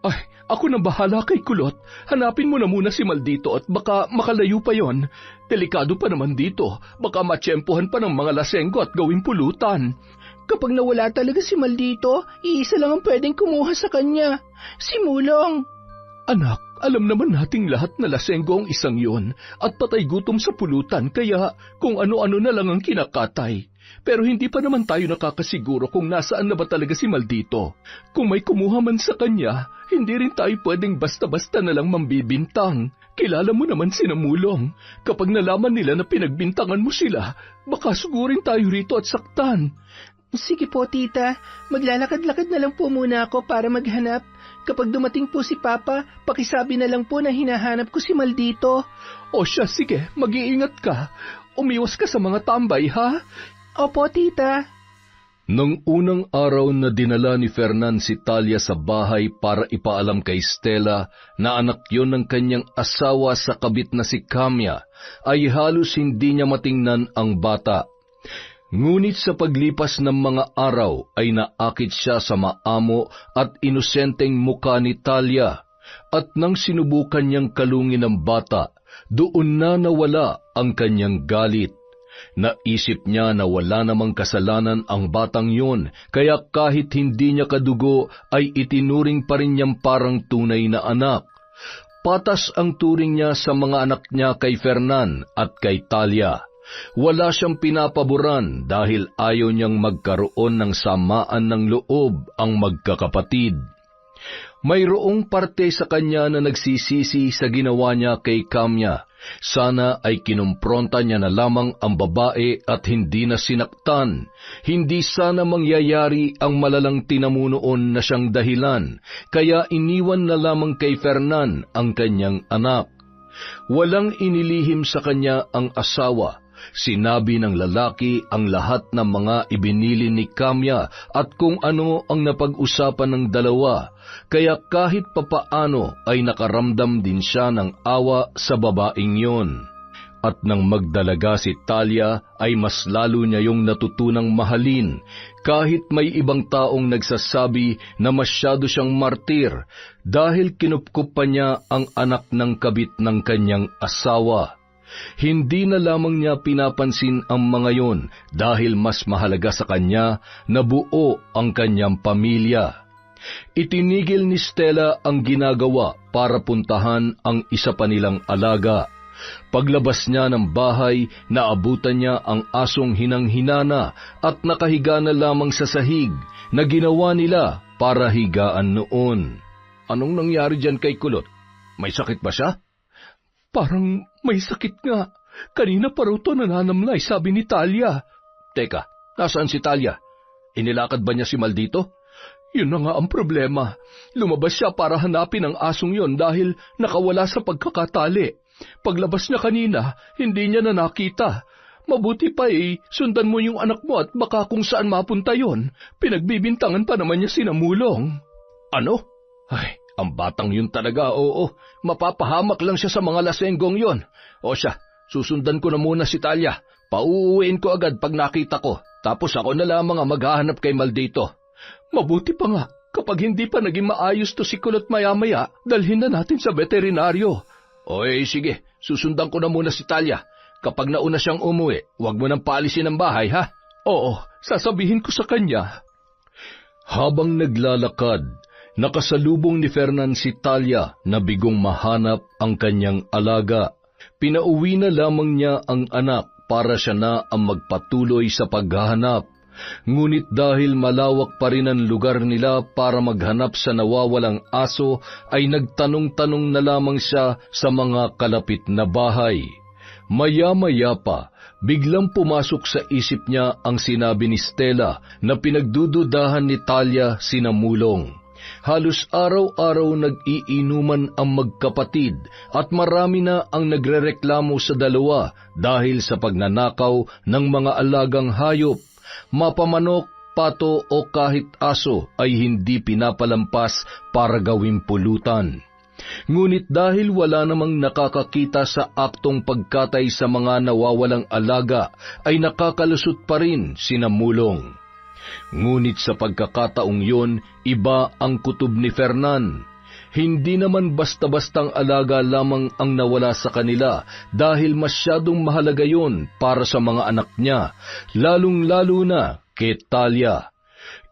Ay, ako na bahala kay Kulot. Hanapin mo na muna si Maldito at baka makalayo pa yon. Delikado pa naman dito. Baka matsyempohan pa ng mga lasenggo at gawing pulutan. Kapag nawala talaga si Maldito, iisa lang ang pwedeng kumuha sa kanya. Si Mulong. Anak, alam naman nating lahat na lasenggo ang isang yon at patay gutom sa pulutan kaya kung ano-ano na lang ang kinakatay. Pero hindi pa naman tayo nakakasiguro kung nasaan na ba talaga si Maldito. Kung may kumuha man sa kanya, hindi rin tayo pwedeng basta-basta na lang mambibintang. Kilala mo naman si Mulong. Kapag nalaman nila na pinagbintangan mo sila, baka sugurin tayo rito at saktan. Sige po, tita. Maglalakad-lakad na lang po muna ako para maghanap. Kapag dumating po si Papa, pakisabi na lang po na hinahanap ko si Maldito. O siya, sige, mag-iingat ka. Umiwas ka sa mga tambay, ha? Opo, tita. Nang unang araw na dinala ni Fernan si Talia sa bahay para ipaalam kay Stella na anak yon ng kanyang asawa sa kabit na si Kamya, ay halos hindi niya matingnan ang bata. Ngunit sa paglipas ng mga araw ay naakit siya sa maamo at inosenteng muka ni Talia, at nang sinubukan niyang kalungin ang bata, doon na nawala ang kanyang galit. Naisip niya na wala namang kasalanan ang batang yun, kaya kahit hindi niya kadugo ay itinuring pa rin niyang parang tunay na anak. Patas ang turing niya sa mga anak niya kay Fernan at kay Talia. Wala siyang pinapaboran dahil ayaw niyang magkaroon ng samaan ng loob ang magkakapatid. Mayroong parte sa kanya na nagsisisi sa ginawa niya kay Kamya. Sana ay kinumpronta niya na lamang ang babae at hindi na sinaktan. Hindi sana mangyayari ang malalang tinamunoon na siyang dahilan, kaya iniwan na lamang kay Fernan ang kanyang anak. Walang inilihim sa kanya ang asawa. Sinabi ng lalaki ang lahat ng mga ibinili ni Kamya at kung ano ang napag-usapan ng dalawa, kaya kahit papaano ay nakaramdam din siya ng awa sa babaeng yon. At nang magdalaga si Talia ay mas lalo niya yung natutunang mahalin, kahit may ibang taong nagsasabi na masyado siyang martir dahil kinupkup pa niya ang anak ng kabit ng kanyang asawa. Hindi na lamang niya pinapansin ang mga yon dahil mas mahalaga sa kanya na buo ang kanyang pamilya. Itinigil ni Stella ang ginagawa para puntahan ang isa pa nilang alaga. Paglabas niya ng bahay, naabutan niya ang asong hinang-hinana at nakahiga na lamang sa sahig na ginawa nila para higaan noon. Anong nangyari dyan kay Kulot? May sakit ba siya? Parang may sakit nga. Kanina pa raw to nananamlay, sabi ni Talia. Teka, nasaan si Talia? Inilakad ba niya si Maldito? Yun na nga ang problema. Lumabas siya para hanapin ang asong yon dahil nakawala sa pagkakatali. Paglabas niya kanina, hindi niya na nakita. Mabuti pa sundan mo yung anak mo at baka kung saan mapunta yon. Pinagbibintangan pa naman niya si Mulong. Ano? Ay, ang batang yun talaga, oo. Mapapahamak lang siya sa mga lasenggong yon. O siya, susundan ko na muna si Talia. Pauuwiin ko agad pag nakita ko. Tapos ako na lamang ang maghahanap kay Maldito. Mabuti pa nga, kapag hindi pa naging maayos to si Kulot maya-maya, dalhin na natin sa veterinaryo. Oy, sige, susundan ko na muna si Talia. Kapag nauna siyang umuwi, huwag mo nang paalisin ang bahay, ha? Oo, sasabihin ko sa kanya. Habang naglalakad, nakasalubong ni Fernan si Talia na bigong mahanap ang kanyang alaga. Pinauwi na lamang niya ang anak para siya na ang magpatuloy sa paghahanap. Ngunit dahil malawak pa rin ang lugar nila para maghanap sa nawawalang aso, ay nagtanong-tanong na lamang siya sa mga kalapit na bahay. Maya-maya pa, biglang pumasok sa isip niya ang sinabi ni Stella na pinagdududahan ni Talia si Mulong. Halos araw-araw nag-iinuman ang magkapatid at marami na ang nagrereklamo sa dalawa dahil sa pagnanakaw ng mga alagang hayop, mapamanok, pato o kahit aso ay hindi pinapalampas para gawing pulutan. Ngunit dahil wala namang nakakakita sa aktong pagkatay sa mga nawawalang alaga, ay nakakalusot pa rin sina Mulong. Ngunit sa pagkakataong yun, iba ang kutob ni Fernan. Hindi naman basta-bastang alaga lamang ang nawala sa kanila dahil masyadong mahalaga yun para sa mga anak niya, lalong-lalo na kay Talia.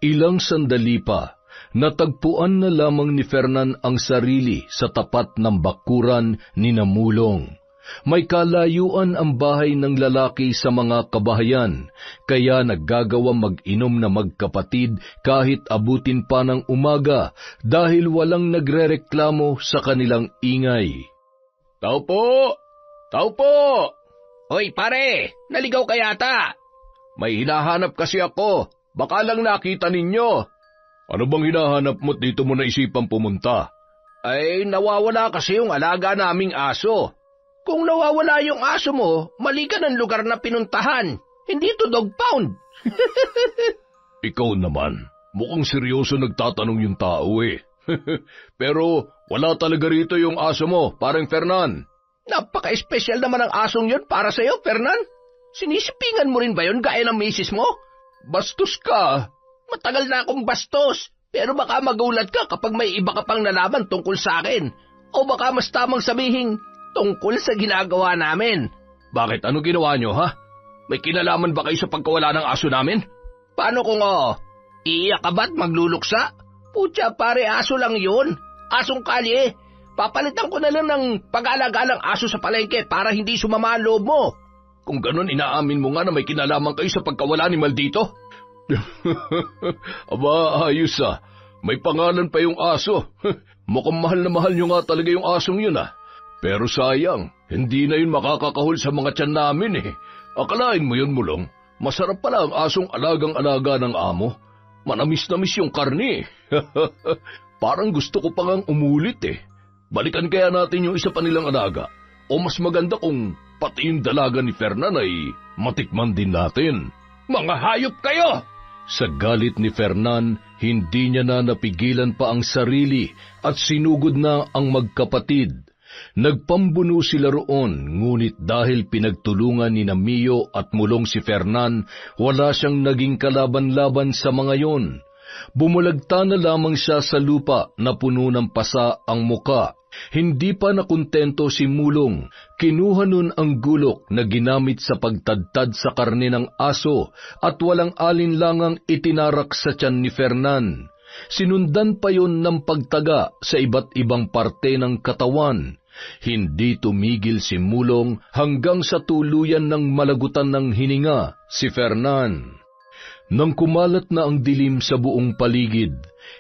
Ilang sandali pa, natagpuan na lamang ni Fernan ang sarili sa tapat ng bakuran ni Namulong. May kalayuan ang bahay ng lalaki sa mga kabahayan, kaya naggagawang mag-inom na magkapatid kahit abutin pa ng umaga dahil walang nagrereklamo sa kanilang ingay. Tao po! Tao po! Hoy pare, naligaw ka yata. May hinahanap kasi ako, baka lang nakita ninyo. Ano bang hinahanap mo't dito mo naisipang pumunta? Ay, nawawala kasi yung alaga naming aso. Kung nawawala yung aso mo, mali ka ng lugar na pinuntahan. Hindi to dog pound. Ikaw naman, mukhang seryoso nagtatanong yung tao eh. Pero wala talaga rito yung aso mo, parang Fernan. Napaka-espesyal naman ang asong yun para sa'yo, Fernan. Sinisipingan mo rin ba yun gaya ng misis mo? Bastos ka. Matagal na akong bastos, pero baka magulat ka kapag may iba ka pang nalaman tungkol sa akin. O baka mas tamang sabihin, tungkol sa ginagawa namin. Bakit? Ano ginawa nyo, ha? May kinalaman ba kayo sa pagkawala ng aso namin? Paano kung iiyak ka ba't magluluksa? Putya pare, aso lang yun. Asong kalye. Papalitan ko na lang ng pag-aalaga ng aso sa palengke para hindi sumama ang loob mo. Kung ganun, inaamin mo nga na may kinalaman kayo sa pagkawala ni Maldito? Aba, ayos ah. May pangalan pa yung aso. Mukhang mahal na mahal nyo nga talaga yung asong yun ah. Pero sayang, hindi na yun makakakahol sa mga tiyan namin eh. Akalain mo yun, Mulong. Masarap pala ang asong alagang-alaga ng amo. Manamis-namis yung karne. Parang gusto ko pa ngang umulit eh. Balikan kaya natin yung isa pa nilang alaga. O mas maganda kung pati yung dalaga ni Fernan ay matikman din natin. Mga hayop kayo! Sa galit ni Fernan, hindi niya na napigilan pa ang sarili at sinugod na ang magkapatid. Nagpambuno sila roon, ngunit dahil pinagtulungan ni Mio at Mulong si Fernan, wala siyang naging kalaban-laban sa mga yon. Bumulagta na lamang siya sa lupa na puno ng pasa ang muka. Hindi pa nakontento si Mulong, kinuha nun ang gulok na ginamit sa pagtadtad sa karne ng aso at walang alinlangang itinarak sa tiyan ni Fernan. Sinundan pa yon ng pagtaga sa iba't ibang parte ng katawan. Hindi tumigil si Mulong hanggang sa tuluyan ng malagutan ng hininga si Fernan. Nang kumalat na ang dilim sa buong paligid,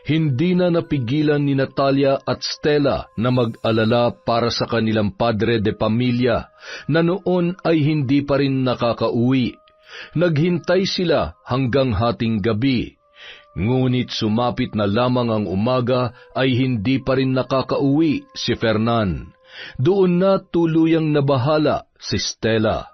hindi na napigilan ni Natalia at Stella na mag-alala para sa kanilang padre de pamilya na noon ay hindi pa rin nakakauwi. Naghintay sila hanggang hating gabi. Ngunit sumapit na lamang ang umaga ay hindi pa rin nakakauwi si Fernan. Doon na tuluyang nabahala si Stella.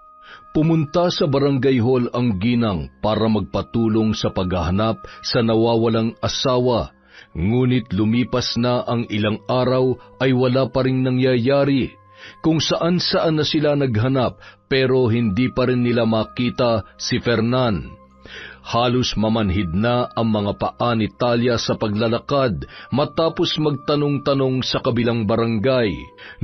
Pumunta sa barangay hall ang ginang para magpatulong sa paghahanap sa nawawalang asawa. Ngunit lumipas na ang ilang araw ay wala pa ring nangyayari. Kung saan-saan na sila naghanap pero hindi pa rin nila makita si Fernan. Halos mamanhid na ang mga paa ni Talia sa paglalakad matapos magtanong-tanong sa kabilang barangay.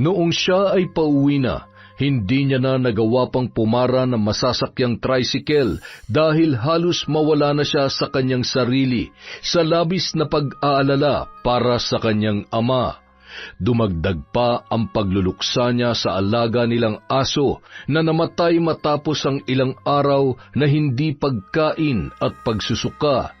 Noong siya ay pauwi na, hindi niya na nagawa pang pumara ng masasakyang tricycle dahil halos mawala na siya sa kanyang sarili sa labis na pag-aalala para sa kanyang ama. Dumagdag pa ang pagluluksa niya sa alaga nilang aso na namatay matapos ang ilang araw na hindi pagkain at pagsusuka.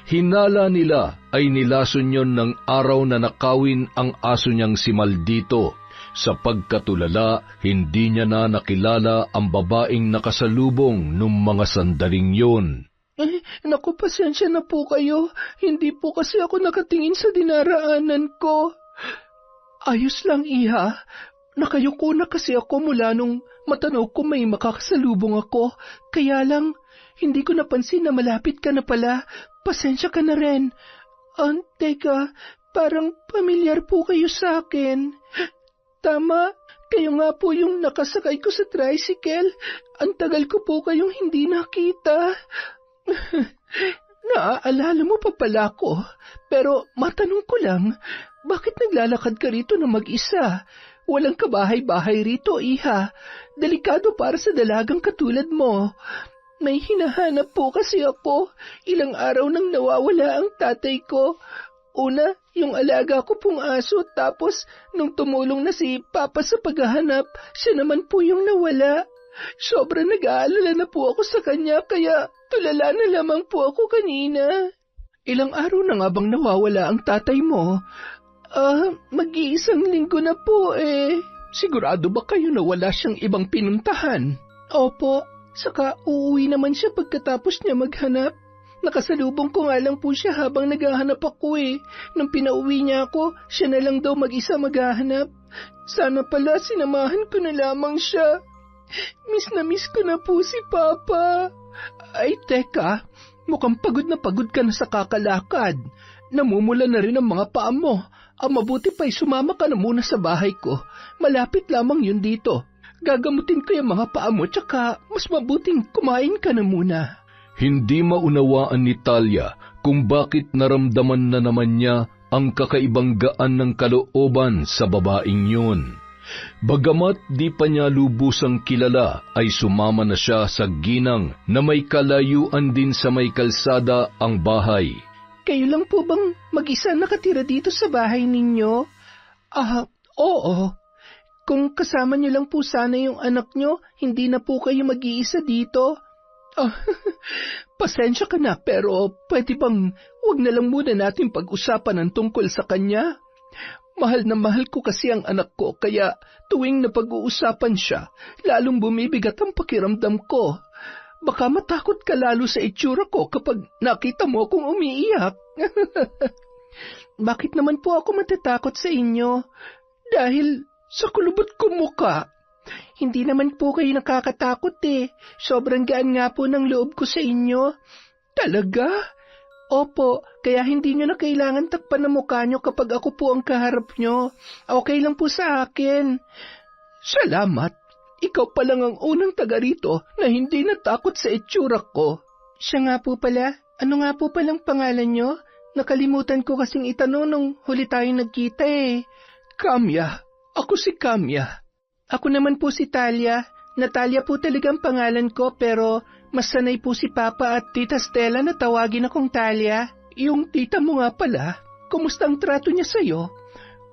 Hinala nila ay nilason yon ng araw na nakawin ang aso niyang si Maldito. Sa pagkatulala, hindi niya na nakilala ang babaeng nakasalubong nung mga sandaling yon. Naku, pasensya na po kayo. Hindi po kasi ako nakatingin sa dinaraanan ko. Ayos lang, Iha. Nakayuko na kasi ako mula nung matanaw ko may makakasalubong ako. Kaya lang, hindi ko napansin na malapit ka na pala. Pasensya ka na rin. Teka, parang pamilyar po kayo sa akin. Tama, kayo nga po yung nakasakay ko sa tricycle. Ang tagal ko po kayong hindi nakita. Naaalala mo pa pala ko. Pero matanong ko lang, bakit naglalakad ka rito na mag-isa? Walang kabahay-bahay rito, Iha. Delikado para sa dalagang katulad mo. May hinahanap po kasi ako. Ilang araw nang nawawala ang tatay ko. Una, yung alaga ko pong aso. Tapos, nung tumulong na si Papa sa paghahanap, siya naman po yung nawala. Sobrang nag-aalala na po ako sa kanya, kaya tulala na lamang po ako kanina. Ilang araw na nga bang nawawala ang tatay mo? Mag-iisang linggo na po eh. Sigurado ba kayo na wala siyang ibang pinuntahan? Opo, saka uuwi naman siya pagkatapos niya maghanap. Nakasalubong ko nga lang po siya habang naghahanap ako eh. Nung pinauwi niya ako, siya na lang daw mag-isa maghahanap. Sana pala sinamahan ko na lamang siya. Miss na miss ko na po si Papa. Ay teka, mukhang pagod ka na sa kakalakad. Namumula na rin ang mga paa mo. Mabuti pa'y sumama ka na muna sa bahay ko. Malapit lamang yun dito. Gagamutin ko yung mga paa mo, tsaka mas mabuting kumain ka na muna. Hindi maunawaan ni Talia kung bakit naramdaman na naman niya ang kakaibang gaan ng kalooban sa babaeng yun. Bagamat di pa niya lubusang kilala, ay sumama na siya sa ginang na may kalayuan din sa may kalsada ang bahay. Kayo lang po bang mag-isa nakatira dito sa bahay ninyo? Oo. Kung kasama niyo lang po sana yung anak niyo, hindi na po kayo mag-iisa dito. Pasensya ka na, pero pwede bang wag na lang muna natin pag-usapan ang tungkol sa kanya? Mahal na mahal ko kasi ang anak ko, kaya tuwing napag-uusapan siya, lalong bumibigat ang pakiramdam ko. Baka matakot ka lalo sa itsura ko kapag nakita mo akong umiiyak. Bakit naman po ako matatakot sa inyo? Dahil sa kulubot kong muka. Hindi naman po kayo nakakatakot eh. Sobrang gaan nga po ng loob ko sa inyo. Talaga? Opo, kaya hindi nyo na kailangan takpan ng mukha nyo kapag ako po ang kaharap nyo. Okay lang po sa akin. Salamat. Ikaw pa lang ang unang taga rito na hindi natakot sa itsura ko. Siya nga po pala. Ano nga po palang pangalan nyo? Nakalimutan ko kasing itanong nung huli tayong nagkita eh. Kamya. Ako si Kamya. Ako naman po si Talia. Natalia po talagang pangalan ko pero mas sanay po si Papa at Tita Stella na tawagin akong Talia. Yung tita mo nga pala, kumusta ang trato niya sa'yo?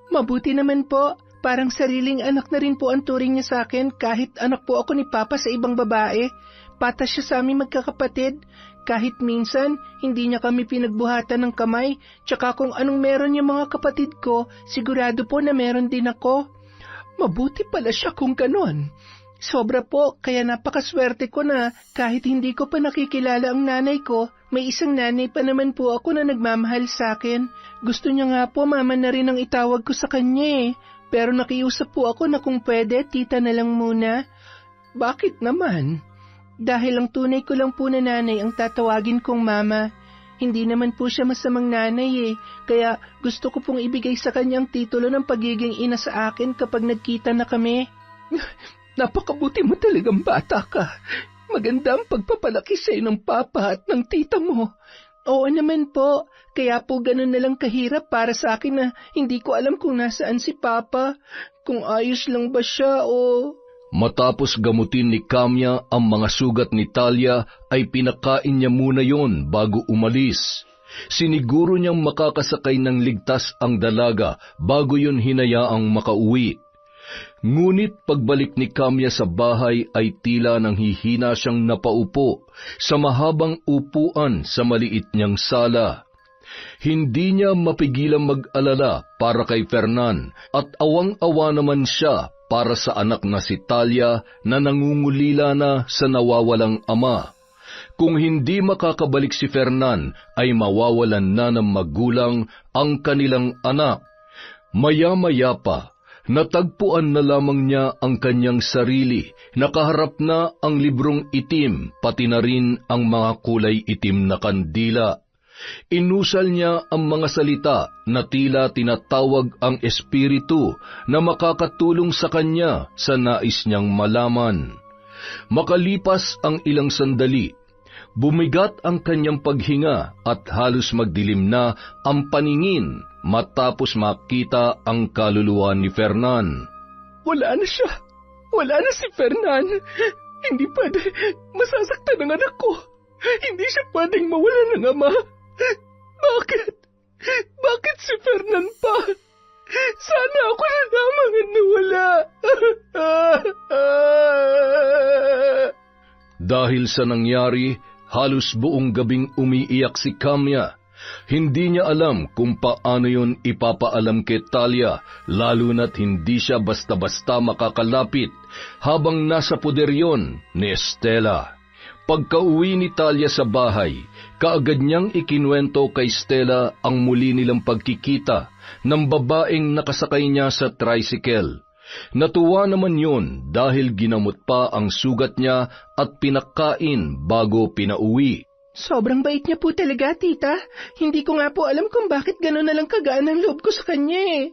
Mabuti naman po. Parang sariling anak na rin po ang turing niya sa akin kahit anak po ako ni Papa sa ibang babae. Patas siya sa aming magkakapatid. Kahit minsan, hindi niya kami pinagbuhatan ng kamay. Tsaka kung anong meron yung mga kapatid ko, sigurado po na meron din ako. Mabuti pala siya kung ganon. Sobra po, kaya napakaswerte ko na kahit hindi ko pa nakikilala ang nanay ko, may isang nanay pa naman po ako na nagmamahal sa akin. Gusto niya nga po mama na rin ang itawag ko sa kanya eh. Pero nakiusap po ako na kung pwede, tita na lang muna. Bakit naman? Dahil ang tunay ko lang po na nanay ang tatawagin kong mama. Hindi naman po siya masamang nanay eh. Kaya gusto ko pong ibigay sa kanya ang titulo ng pagiging ina sa akin kapag nagkita na kami. Napakabuti mo talagang bata ka. Maganda ang pagpapalaki sa'yo ng papa at ng tita mo. Oo naman po, kaya po ganun na lang kahirap para sa akin na hindi ko alam kung nasaan si Papa, kung ayos lang ba siya o... Matapos gamutin ni Kamya ang mga sugat ni Talia ay pinakain niya muna yon bago umalis. Siniguro niyang makakasakay ng ligtas ang dalaga bago yon hinayaang makauwi. Ngunit pagbalik ni Kamya sa bahay ay tila nang hihina siyang napaupo sa mahabang upuan sa maliit niyang sala. Hindi niya mapigilang mag-alala para kay Fernan at awang-awa naman siya para sa anak na si Talia na nangungulila na sa nawawalang ama. Kung hindi makakabalik si Fernan, ay mawawalan na ng magulang ang kanilang anak. Maya-maya pa, natagpuan na lamang niya ang kanyang sarili, nakaharap na ang librong itim, pati na rin ang mga kulay itim na kandila. Inusal niya ang mga salita na tila tinatawag ang espiritu na makakatulong sa kanya sa nais niyang malaman. Makalipas ang ilang sandali, bumigat ang kanyang paghinga at halos magdilim na ang paningin matapos makita ang kaluluwa ni Fernan. Wala na siya. Wala na si Fernan. Hindi pwede. Masasaktan ang anak ko. Hindi siya pwedeng mawala ng ama. Bakit? Bakit si Fernan pa? Sana ako na lamang ang nawala. Dahil sa nangyari, halos buong gabing umiiyak si Kamya. Hindi niya alam kung paano yun ipapaalam kay Talia, lalo na't hindi siya basta-basta makakalapit habang nasa poder yun ni Stella. Pagka-uwi ni Talia sa bahay, kaagad niyang ikinuwento kay Stella ang muli nilang pagkikita ng babaeng nakasakay niya sa tricycle. Natuwa naman yun dahil ginamot pa ang sugat niya at pinakain bago pinauwi. Sobrang bait niya po talaga, tita. Hindi ko nga po alam kung bakit gano'n na lang kagaan ang loob ko sa kanya eh.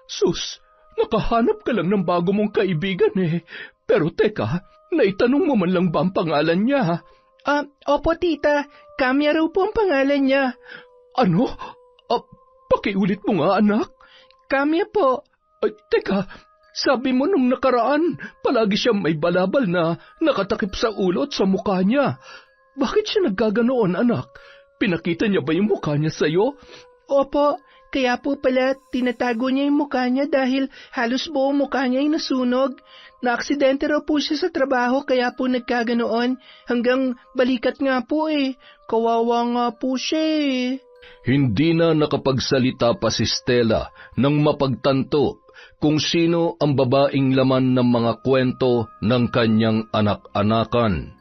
Sus, nakahanap ka lang ng bago mong kaibigan eh. Pero teka, naitanong mo man lang ba ang pangalan niya? Opo tita, Kamya raw po ang pangalan niya. Ano? Pakiulit mo nga anak. Kamya po. Ay, teka, sabi mo nung nakaraan, palagi siyang may balabal na nakatakip sa ulo at sa mukha niya. Bakit siya naggaganoon, anak? Pinakita niya ba yung mukha niya sa'yo? Opo, kaya po pala tinatago niya yung mukha niya dahil halos buong mukha niya ay nasunog. Naaksidente raw po siya sa trabaho kaya po nagkaganoon hanggang balikat nga po eh. Kawawa nga po siya eh. Hindi na nakapagsalita pa si Stella nang mapagtanto kung sino ang babaeng laman ng mga kwento ng kanyang anak-anakan.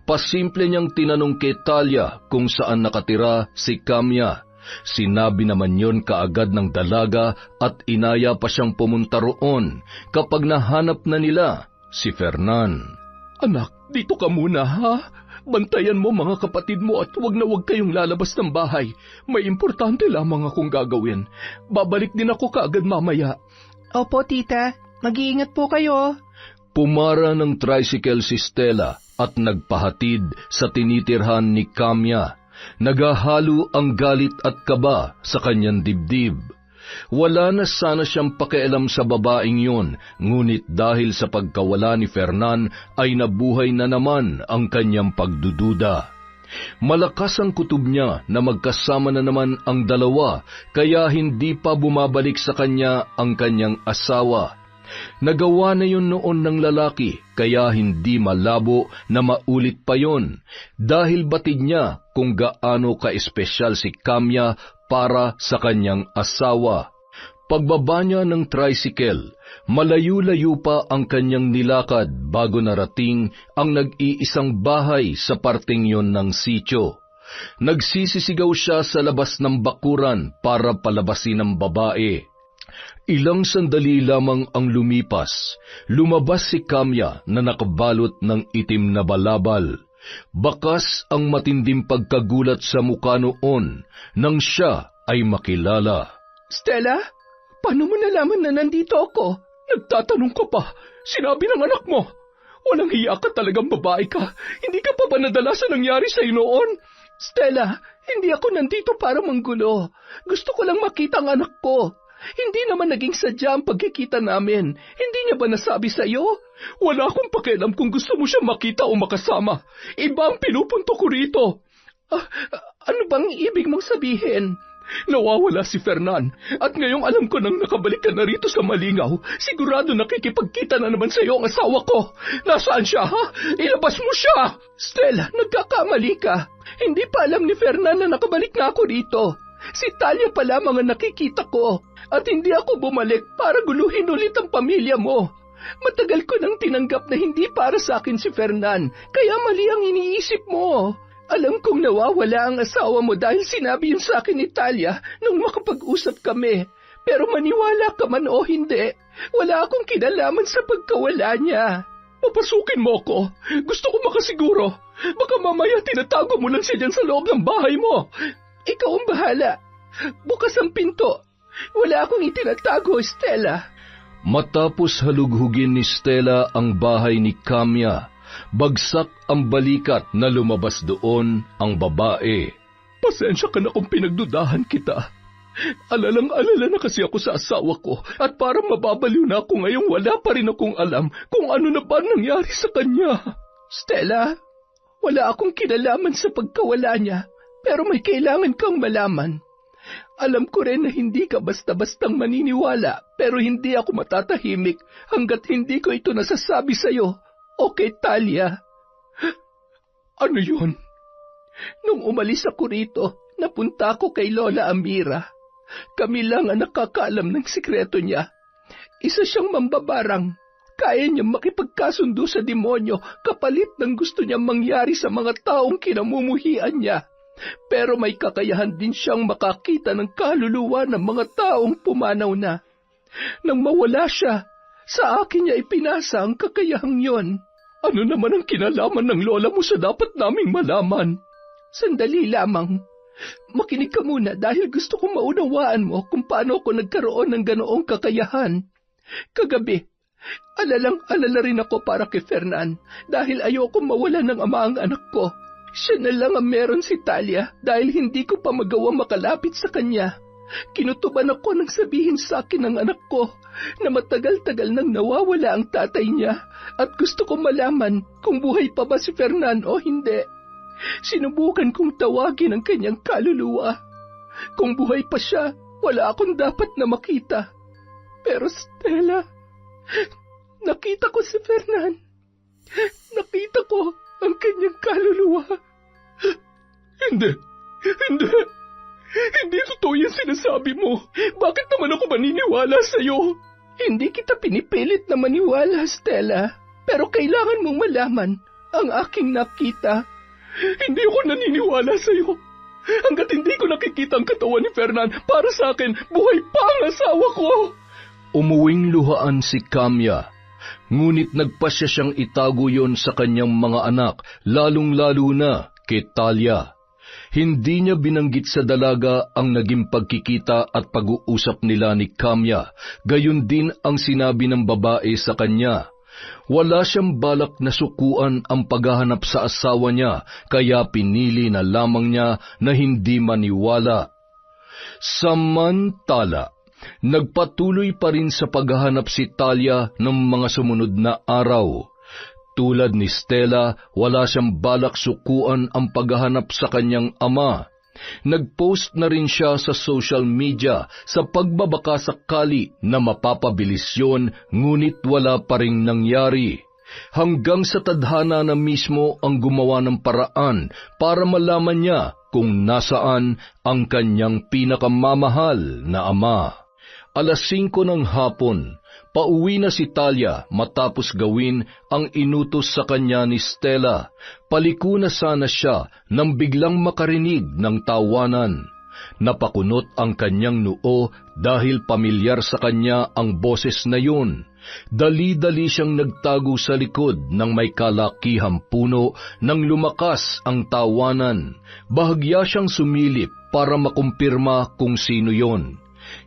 Pasimple niyang tinanong kay Talia kung saan nakatira si Kamya. Sinabi naman yon kaagad ng dalaga at inaya pa siyang pumunta roon kapag nahanap na nila si Fernan. Anak, dito ka muna ha? Bantayan mo mga kapatid mo at huwag na huwag kayong lalabas ng bahay. May importante lamang akong gagawin. Babalik din ako kaagad mamaya. Opo tita, mag-iingat po kayo. Pumara ng tricycle si Stella at nagpahatid sa tinitirhan ni Kamya. Nagahalo ang galit at kaba sa kanyang dibdib. Wala na sana siyang pakialam sa babaeng yun, ngunit dahil sa pagkawala ni Fernan ay nabuhay na naman ang kanyang pagdududa. Malakas ang kutob niya na magkasama na naman ang dalawa, kaya hindi pa bumabalik sa kanya ang kanyang asawa. Nagawa na yun noon ng lalaki, kaya hindi malabo na maulit pa yon, dahil batid niya kung gaano ka-espesyal si Kamya para sa kanyang asawa. Pagbaba niya ng tricycle, malayo-layo pa ang kanyang nilakad bago narating ang nag-iisang bahay sa parting yon ng sitio. Nagsisisigaw siya sa labas ng bakuran para palabasin ang babae. Ilang sandali lamang ang lumipas, lumabas si Kamya na nakabalot ng itim na balabal. Bakas ang matinding pagkagulat sa mukha noon nang siya ay makilala. Stella, paano mo nalaman na nandito ako? Nagtatanong ka pa, sinabi ng anak mo. Walang hiya ka talagang babae ka. Hindi ka pa ba nadala sa nangyari sa'yo noon? Stella, hindi ako nandito para manggulo. Gusto ko lang makita ang anak ko. Hindi naman naging sadya ang pagkikita namin. Hindi niya ba nasabi sa'yo? Wala akong pakialam kung gusto mo siya makita o makasama. Iba ang pinupunto ko rito. Ano bang ibig mong sabihin? Nawawala si Fernan at ngayong alam ko nang nakabalik ka na rito sa Malingaw, sigurado nakikipagkita na naman sa'yo ang asawa ko. Nasaan siya, ha? Ilabas mo siya! Stella, nagkakamali ka. Hindi pa alam ni Fernan na nakabalik na ako rito. Si Talia pa lamang ang nakikita ko at hindi ako bumalik para guluhin ulit ang pamilya mo. Matagal ko nang tinanggap na hindi para sa akin si Fernan, kaya mali ang iniisip mo. Alam kong nawawala ang asawa mo dahil sinabi yun sa akin ni Talia nung makapag-usap kami. Pero maniwala ka man o hindi, wala akong kinalaman sa pagkawala niya. Papasukin mo ako. Gusto ko makasiguro. Baka mamaya tinatago mo lang siya dyan sa loob ng bahay mo. Ikaw ang bahala. Bukas ang pinto. Wala akong itinatago, Stella. Matapos halughugin ni Stella ang bahay ni Kamya, bagsak ang balikat na lumabas doon ang babae. Pasensya ka na kung pinagdudahan kita. Alalang-alala na kasi ako sa asawa ko at parang mababaliw na ako ngayong wala pa rin akong alam kung ano na ba nangyari sa kanya. Stella, wala akong kinalaman sa pagkawala niya, pero may kailangan kang malaman. Alam ko rin na hindi ka basta-bastang maniniwala, pero hindi ako matatahimik hanggat hindi ko ito nasasabi sa'yo o kay Talia. Ano yun? Nung umalis ako rito, napunta ako kay Lola Amira. Kami lang ang nakakaalam ng sikreto niya. Isa siyang mambabarang. Kaya niyang makipagkasundo sa demonyo kapalit ng gusto niyang mangyari sa mga taong kinamumuhian niya. Pero may kakayahan din siyang makakita ng kaluluwa ng mga taong pumanaw na. Nang mawala siya, sa akin niya ipinasa ang kakayahang yon. Ano naman ang kinalaman ng lola mo sa dapat naming malaman? Sandali lamang. Makinig ka muna dahil gusto kong maunawaan mo kung paano ako nagkaroon ng ganoong kakayahan. Kagabi, alalang-alala rin ako para kay Fernan dahil ayoko mawala ng ama ang anak ko. Siya na lang ang meron si Talia dahil hindi ko pa magawa makalapit sa kanya. Kinutuban ako nang sabihin sa akin ng anak ko na matagal-tagal nang nawawala ang tatay niya at gusto ko malaman kung buhay pa ba si Fernan o hindi. Sinubukan kong tawagin ang kanyang kaluluwa. Kung buhay pa siya, wala akong dapat na makita. Pero Stella, nakita ko si Fernan. Nakita ko ang kanyang kaluluwa. Hindi. Hindi totoo yung sinasabi mo. Bakit naman ako maniniwala sa'yo? Hindi kita pinipilit na maniwala, Stella. Pero kailangan mong malaman ang aking nakita. Hindi ako naniniwala sa'yo. Hanggat hindi ko nakikita ang katawan ni Fernan, para sa akin, buhay pa ang asawa ko. Umuwing luhaan si Kamya, ngunit nagpasya siyang itago yon sa kanyang mga anak, lalong-lalo na kay Talia. Hindi niya binanggit sa dalaga ang naging pagkikita at pag-uusap nila ni Kamya, gayon din ang sinabi ng babae sa kanya. Wala siyang balak na sukuan ang paghahanap sa asawa niya, kaya pinili na lamang niya na hindi maniwala. Samantala, nagpatuloy pa rin sa paghahanap si Talia ng mga sumunod na araw. Tulad ni Stella, wala siyang balak sukuan ang paghahanap sa kanyang ama. Nag-post na rin siya sa social media sa pagbabaka sakali na mapapabilis yun, ngunit wala pa ring nangyari. Hanggang sa tadhana na mismo ang gumawa ng paraan para malaman niya kung nasaan ang kanyang pinakamamahal na ama. 5:00 ng hapon, pauwi na si Talia matapos gawin ang inutos sa kanya ni Stella. Paliko na sana siya nang biglang makarinig ng tawanan. Napakunot ang kanyang noo dahil pamilyar sa kanya ang boses na yun. Dali-dali siyang nagtago sa likod ng may kalakihang puno nang lumakas ang tawanan. Bahagya siyang sumilip para makumpirma kung sino yon.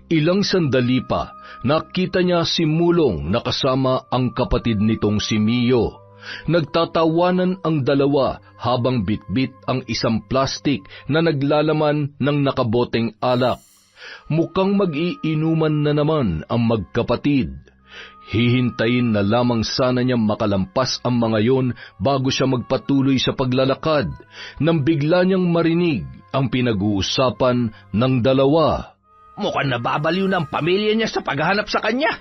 Ilang sandali pa, nakita niya si Mulong na kasama ang kapatid nitong si Mio. Nagtatawanan ang dalawa habang bitbit ang isang plastik na naglalaman ng nakaboteng alak. Mukhang mag-iinuman na naman ang magkapatid. Hihintayin na lamang sana niyang makalampas ang mga yon bago siya magpatuloy sa paglalakad, nang bigla niyang marinig ang pinag-uusapan ng dalawa. Mukhang nababaliw na ang pamilya niya sa paghahanap sa kanya.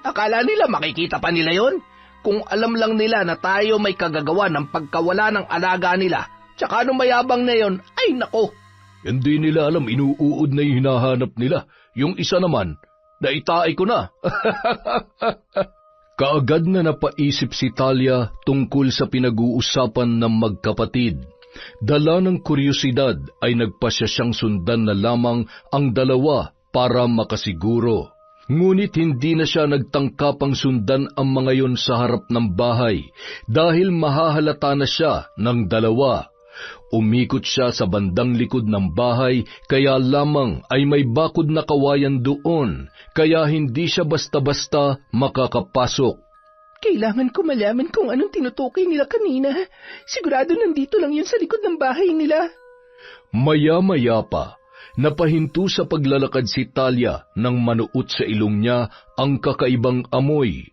Akala nila makikita pa nila yon? Kung alam lang nila na tayo may kagagawa ng pagkawala ng alaga nila, tsaka anong mayabang na yon, ay nako. Hindi nila alam inuuod na yung hinahanap nila. Yung isa naman, naitaay ko na. Kaagad na napaisip si Talia tungkol sa pinag-uusapan ng magkapatid. Dala ng kuryosidad ay nagpasya siyang sundan na lamang ang dalawa para makasiguro. Ngunit hindi na siya nagtangkapang sundan ang mga yon sa harap ng bahay dahil mahahalata na siya ng dalawa. Umikot siya sa bandang likod ng bahay kaya lamang ay may bakod na kawayan doon kaya hindi siya basta-basta makakapasok. Kailangan ko malaman kung anong tinutukoy nila kanina. Sigurado nandito lang yun sa likod ng bahay nila. Maya-maya pa, napahinto sa paglalakad si Talia nang manuot sa ilong niya ang kakaibang amoy.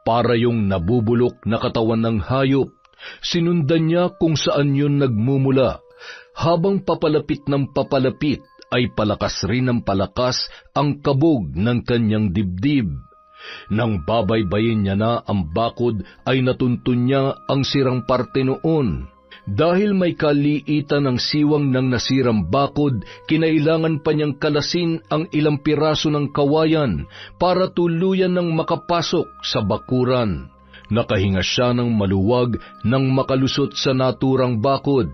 Para yung nabubulok na katawan ng hayop. Sinundan niya kung saan yun nagmumula. Habang papalapit ng papalapit, ay palakas rin ng palakas ang kabog ng kanyang dibdib. Nang babaybayin niya na ang bakod, ay natuntun niya ang sirang parte noon. Dahil may kaliitan ng siwang ng nasirang bakod, kinailangan pa niyang kalasin ang ilang piraso ng kawayan para tuluyan ng makapasok sa bakuran. Nakahinga siya ng maluwag nang makalusot sa naturang bakod.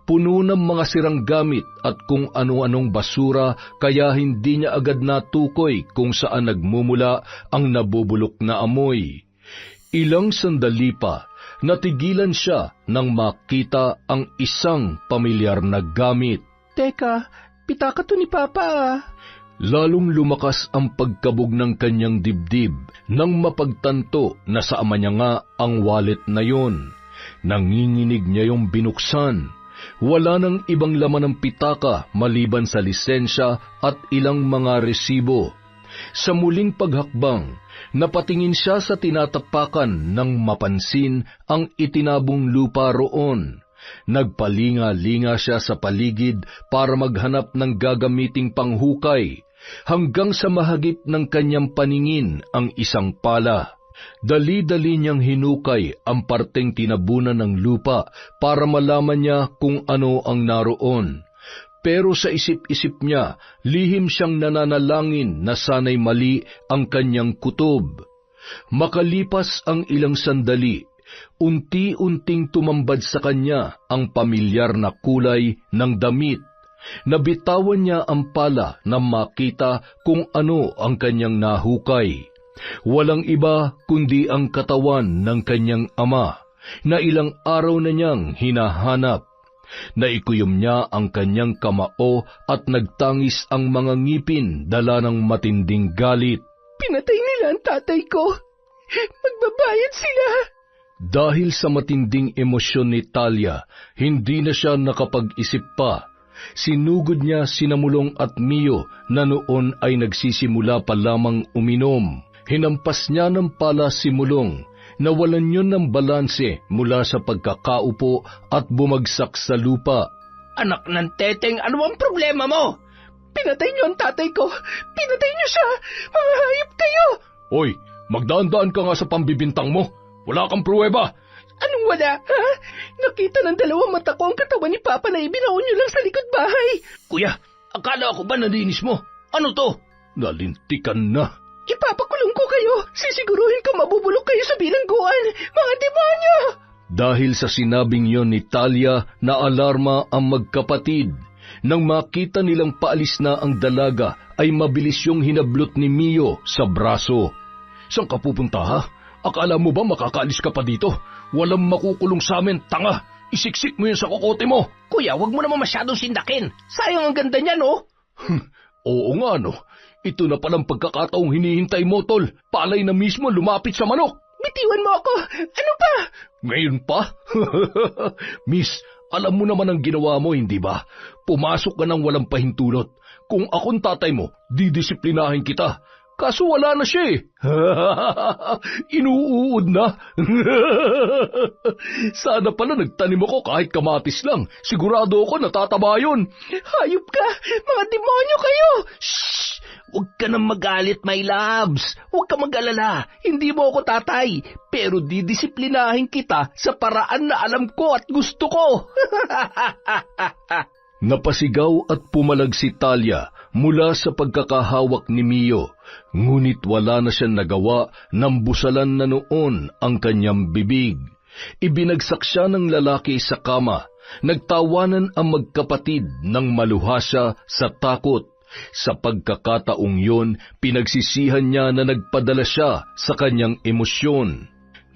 Puno ng mga sirang gamit at kung ano-anong basura kaya hindi niya agad natukoy kung saan nagmumula ang nabubulok na amoy. Ilang sandali pa, natigilan siya nang makita ang isang pamilyar na gamit. Teka, pitaka to ni Papa ah. Lalong lumakas ang pagkabog ng kanyang dibdib nang mapagtanto na sa ama niya nga ang wallet na yon. Nanginginig niya yung binuksan. Wala nang ibang laman ng pitaka maliban sa lisensya at ilang mga resibo. Sa muling paghakbang, napatingin siya sa tinatapakan nang mapansin ang itinabong lupa roon. Nagpalinga-linga siya sa paligid para maghanap ng gagamiting panghukay. Hanggang sa mahagip ng kanyang paningin ang isang pala. Dali-dali niyang hinukay ang parteng tinabunan ng lupa para malaman niya kung ano ang naroon. Pero sa isip-isip niya, lihim siyang nananalangin na sana'y mali ang kanyang kutob. Makalipas ang ilang sandali, unti-unting tumambad sa kanya ang pamilyar na kulay ng damit. Nabitawan niya ang pala na makita kung ano ang kanyang nahukay. Walang iba kundi ang katawan ng kanyang ama, na ilang araw na niyang hinahanap. Naikuyom niya ang kanyang kamao at nagtangis ang mga ngipin dala ng matinding galit. Pinatay nila ang tatay ko. Magbabayad sila. Dahil sa matinding emosyon ni Talia, hindi na siya nakapag-isip pa. Sinugod niya sina Mulong at Mio na noon ay nagsisimula pa lamang uminom. Hinampas niya ng pala si Mulong, nawalan yun ng balanse mula sa pagkakaupo at bumagsak sa lupa. Anak ng teteng, ano ang problema mo? Pinatay niyo ang tatay ko. Pinatay niyo siya. Mga hayop kayo. Hoy, magdaan-daan ka nga sa pambibintang mo. Wala kang pruweba. Anong wala, ha? Nakita ng dalawang mata ko ang katawan ni Papa na ibinaon niyo lang sa likod bahay. Kuya, akala ko ba nalinis mo? Ano to? Nalintikan na. Ipapakulong ko kayo. Sisiguruhin ko mabubulok kayo sa bilangguan. Mga demonyo! Dahil sa sinabing yon ni Talia, naalarma ang magkapatid. Nang makita nilang paalis na ang dalaga, ay mabilis yung hinablot ni Mio sa braso. Saan ka pupunta, ha? Akala mo ba makakaalis ka pa dito? Walang makukulong sa amin, tanga! Isiksik mo yan sa kokote mo! Kuya, wag mo naman masyadong sindakin. Sayang ang ganda niya, no? Oo nga, no? Ito na palang pagkakataong hinihintay mo, tol. Palay na mismo lumapit sa manok. Bitiwan mo ako! Ano pa? Ngayon pa? Miss, alam mo naman ang ginawa mo, hindi ba? Pumasok ka ng walang pahintulot. Kung akong tatay mo, didisiplinahin kita. Kaso wala na siya eh. Inuuod na. Sana pala nagtanim ako kahit kamatis lang. Sigurado ako natataba yun. Hayop ka! Mga demonyo kayo! Shhh! Huwag ka nang magalit, my loves. Huwag ka mag-alala. Hindi mo ako tatay. Pero didisiplinahin kita sa paraan na alam ko at gusto ko. Napasigaw at pumalag si Talia mula sa pagkakahawak ni Mio, ngunit wala na siyang nagawa nang busalan na noon ang kanyang bibig. Ibinagsak siya ng lalaki sa kama. Nagtawanan ang magkapatid nang maluha siya sa takot. Sa pagkakataong yun, pinagsisihan niya na nagpadala siya sa kanyang emosyon.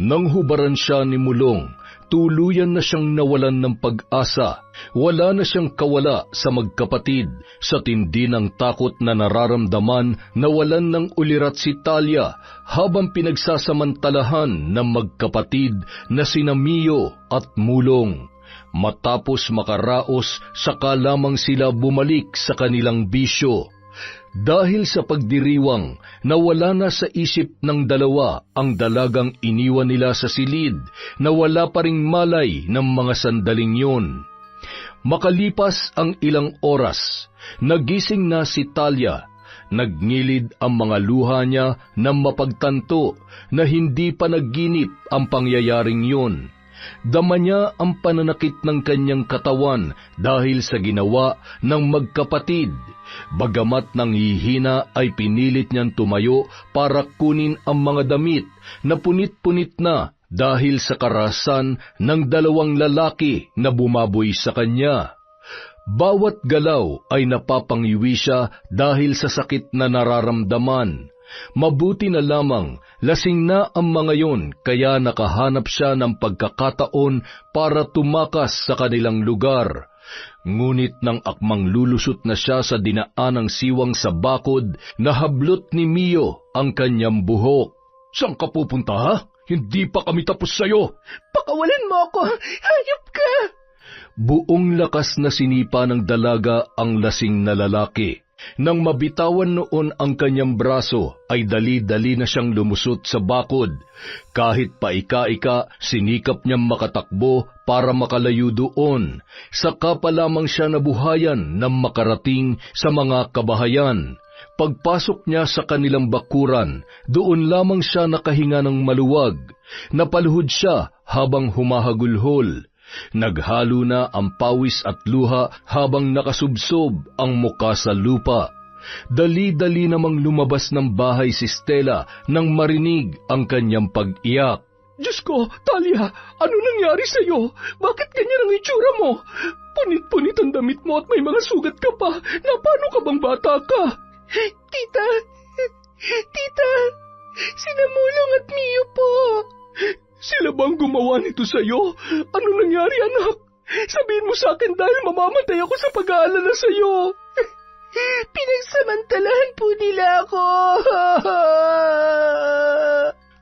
Nang hubaran siya ni Mulong, tuluyan na siyang nawalan ng pag-asa. Wala na siyang kawala sa magkapatid. Sa tindi ng takot na nararamdaman, nawalan ng ulirat si Talia habang pinagsasamantalahan ng magkapatid na sina Mio at Mulong. Matapos makaraos, saka lamang sila bumalik sa kanilang bisyo. Dahil sa pagdiriwang, nawala na sa isip ng dalawa ang dalagang iniwan nila sa silid na wala pa ring malay ng mga sandaling yun. Makalipas ang ilang oras, nagising na si Talia. Nagnilid ang mga luha niya nang mapagtanto na hindi pa nagginip ang pangyayaring yun. Dama niya ang pananakit ng kanyang katawan dahil sa ginawa ng magkapatid. Bagamat nanghihina ay pinilit niyang tumayo para kunin ang mga damit na punit-punit na dahil sa karahasan ng dalawang lalaki na bumaboy sa kanya. Bawat galaw ay napapangiwi siya dahil sa sakit na nararamdaman. Mabuti na lamang, lasing na ang mga yon, kaya nakahanap siya ng pagkakataon para tumakas sa kanilang lugar. Ngunit nang akmang lulusot na siya sa dinaanang siwang sa bakod, nahablot ni Mio ang kanyang buhok. "Saan ka pupunta, ha? Hindi pa kami tapos sa'yo." Pakawalan mo ako! Hayop ka! Buong lakas na sinipa ng dalaga ang lasing na lalaki. Nang mabitawan noon ang kanyang braso, ay dali-dali na siyang lumusot sa bakod. Kahit paika-ika, sinikap niyang makatakbo para makalayo doon. Saka pa lamang siya nabuhayan nang makarating sa mga kabahayan. Pagpasok niya sa kanilang bakuran, doon lamang siya nakahinga ng maluwag. Napaluhod siya habang humahagulhol. Naghalo na ang pawis at luha habang nakasubsob ang muka sa lupa. Dali-dali namang lumabas ng bahay si Stella nang marinig ang kanyang pag-iyak. "Diyos ko, Talia, ano nangyari sa'yo? Bakit ganyan ang itsura mo? Punit-punit ang damit mo at may mga sugat ka pa. Na paano ka bang bata ka?" Tita! Sina Mulong at Mio po! Sila bang gumawa nito sa'yo? Ano nangyari, anak? Sabihin mo sa akin dahil mamamatay ako sa pag-aalala sa'yo. Pinagsamantalahan po nila ako.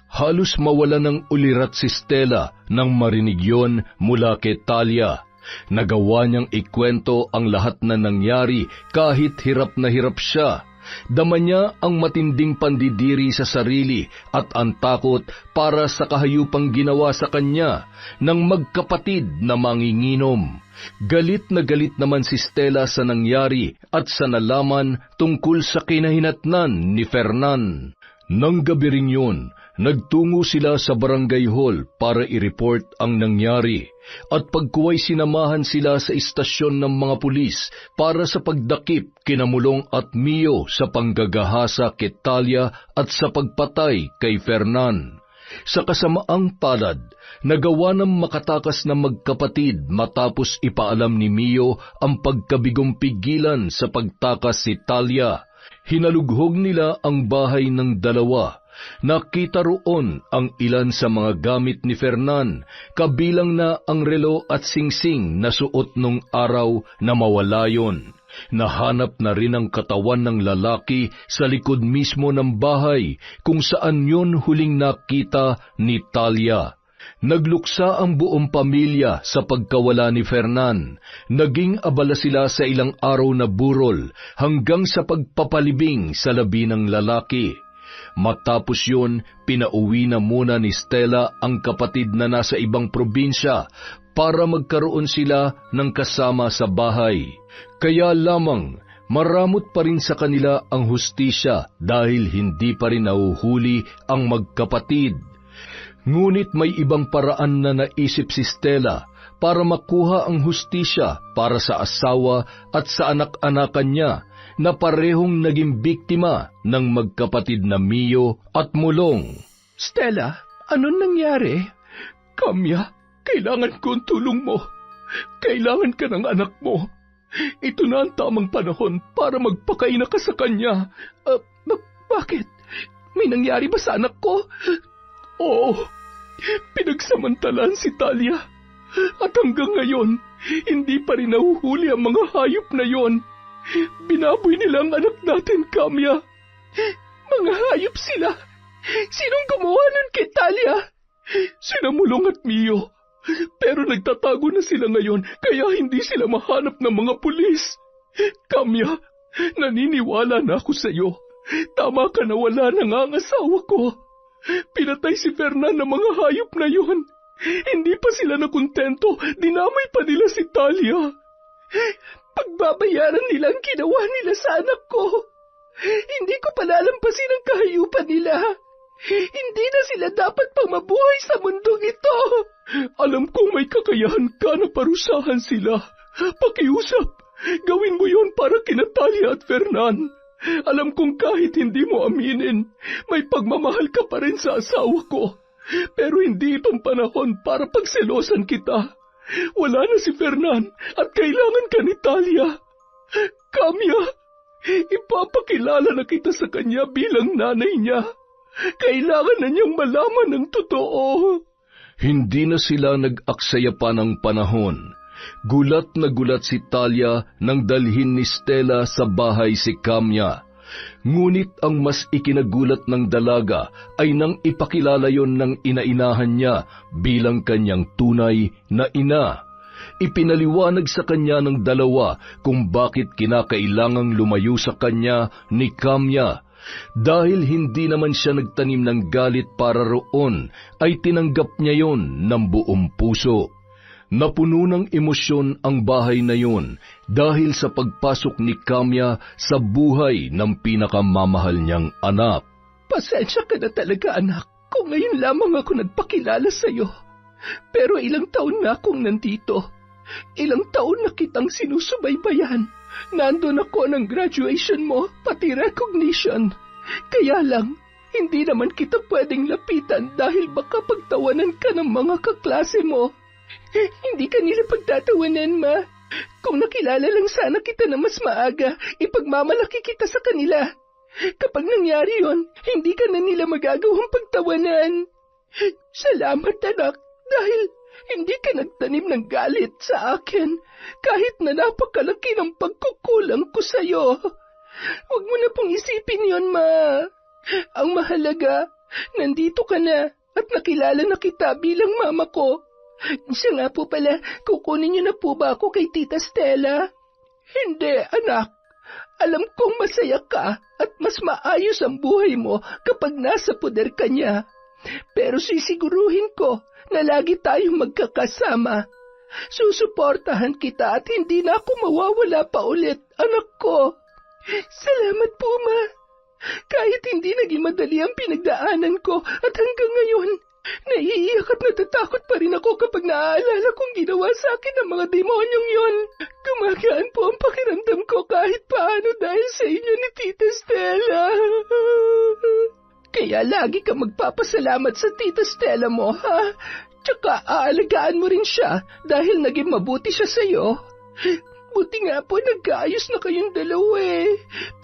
Halos mawala ng ulirat si Stella nang marinig yon mula kay Talia. Nagawa niyang ikwento ang lahat na nangyari kahit hirap na hirap siya. Dama niya ang matinding pandidiri sa sarili at ang takot para sa kahayupang ginawa sa kanya ng magkapatid na manginginom. Galit na galit naman si Stella sa nangyari at sa nalaman tungkol sa kinahinatnan ni Fernan. Nang gabi ring yun, nagtungo sila sa barangay hall para i-report ang nangyari at pagkuway sinamahan sila sa istasyon ng mga pulis para sa pagdakip kina Mulong at Mio sa panggagahasa kay Talia at sa pagpatay kay Fernan. Sa kasamaang palad, nagawa ng makatakas na magkapatid matapos ipaalam ni Mio ang pagkabigong pigilan sa pagtakas si Talia. Hinalughog nila ang bahay ng dalawa. Nakita roon ang ilan sa mga gamit ni Fernan, kabilang na ang relo at singsing na suot nung araw na mawala yon. Nahanap na rin ang katawan ng lalaki sa likod mismo ng bahay kung saan yon huling nakita ni Talia. Nagluksa ang buong pamilya sa pagkawala ni Fernan. Naging abala sila sa ilang araw na burol hanggang sa pagpapalibing sa labi ng lalaki. Matapos yun, pinauwi na muna ni Stella ang kapatid na nasa ibang probinsya para magkaroon sila ng kasama sa bahay. Kaya lamang, maramot pa rin sa kanila ang hustisya dahil hindi pa rin nahuhuli ang magkapatid. Ngunit may ibang paraan na naisip si Stella para makuha ang hustisya para sa asawa at sa anak-anakan niya na parehong naging biktima ng magkapatid na Mio at Mulong. Stella, anong nangyari? Kamya, kailangan ko ang tulong mo. Kailangan ka ng anak mo. Ito na ang tamang panahon para magpakaina ka sa kanya. Bakit? May nangyari ba sa anak ko? Oo, pinagsamantalaan si Talia. At hanggang ngayon, hindi pa rin nahuhuli ang mga hayop na yon. Binaboy nila ang anak natin, Kamya. Mga hayop sila. Sinong gumawa nun kay Talia? Sina Mulong at Mio. Pero nagtatago na sila ngayon, kaya hindi sila mahanap ng mga pulis. Kamya, naniniwala na ako sa iyo. Tama ka na wala na nga ang asawa ko. Pinatay si Fernan ng mga hayop na yon. Hindi pa sila nakontento, dinamay pa nila si Talia. Pagbabayaran nila ang ginawa nila sa anak ko. Hindi ko palalampasin ang kahayupan nila. Hindi na sila dapat pang mabuhay sa mundong ito. Alam kong may kakayahan ka na parusahan sila. Pakiusap, gawin mo yon para kina Talia at Fernan. Alam kong kahit hindi mo aminin, may pagmamahal ka pa rin sa asawa ko. Pero hindi itong panahon para pagselosan kita. Wala na si Fernan at kailangan ka ni Talia. Kamya, ipapakilala na kita sa kanya bilang nanay niya. Kailangan na niyang malaman ng totoo. Hindi na sila nag-aksaya pa ng panahon. Gulat na gulat si Talia nang dalhin ni Stella sa bahay si Kamya. Ngunit ang mas ikinagulat ng dalaga ay nang ipakilala yon ng inainahan niya bilang kanyang tunay na ina. Ipinaliwanag sa kanya ng dalawa kung bakit kinakailangang lumayo sa kanya ni Kamya. Dahil hindi naman siya nagtanim ng galit para roon, ay tinanggap niya yon ng buong puso. Napuno ng emosyon ang bahay na yun dahil sa pagpasok ni Kamya sa buhay ng pinakamamahal niyang anak. Pasensya ka na talaga, anak, kung ngayon lamang ako nagpakilala sa iyo. Pero ilang taon na akong nandito. Ilang taon na kitang sinusubaybayan. Nandun ako ng graduation mo, pati recognition. Kaya lang, hindi naman kita pwedeng lapitan dahil baka pagtawanan ka ng mga kaklase mo. Hindi ka nila pagtatawanan, Ma. Kung nakilala lang sana kita na mas maaga, ipagmamalaki kita sa kanila. Kapag nangyari yon, hindi ka na nila magagawang pagtawanan. Salamat, anak, dahil hindi ka nagtanim ng galit sa akin, kahit na napakalaki ng pagkukulang ko sa'yo. Huwag mo na pong isipin yon, Ma. Ang mahalaga, nandito ka na at nakilala na kita bilang mama ko. Siya nga po pala, kukunin niyo na po ba ako kay Tita Stella? Hindi, anak. Alam kong masaya ka at mas maayos ang buhay mo kapag nasa poder ka niya. Pero sisiguruhin ko na lagi tayong magkakasama. Susuportahan kita at hindi na ako mawawala pa ulit, anak ko. Salamat po, Ma. Kahit hindi naging madali ang pinagdaanan ko at hanggang ngayon, naiiyak at natatakot pa rin ako kapag naaalala kong ginawa sa akin ng mga demonyong yon. Gumagaan po ang pakiramdam ko kahit paano dahil sa inyo ni Tita Stella. Kaya lagi ka magpapasalamat sa Tita Stella mo, ha? Tsaka aalagaan mo rin siya dahil naging mabuti siya sa'yo. Buti nga po nagkaayos na kayong dalawa eh.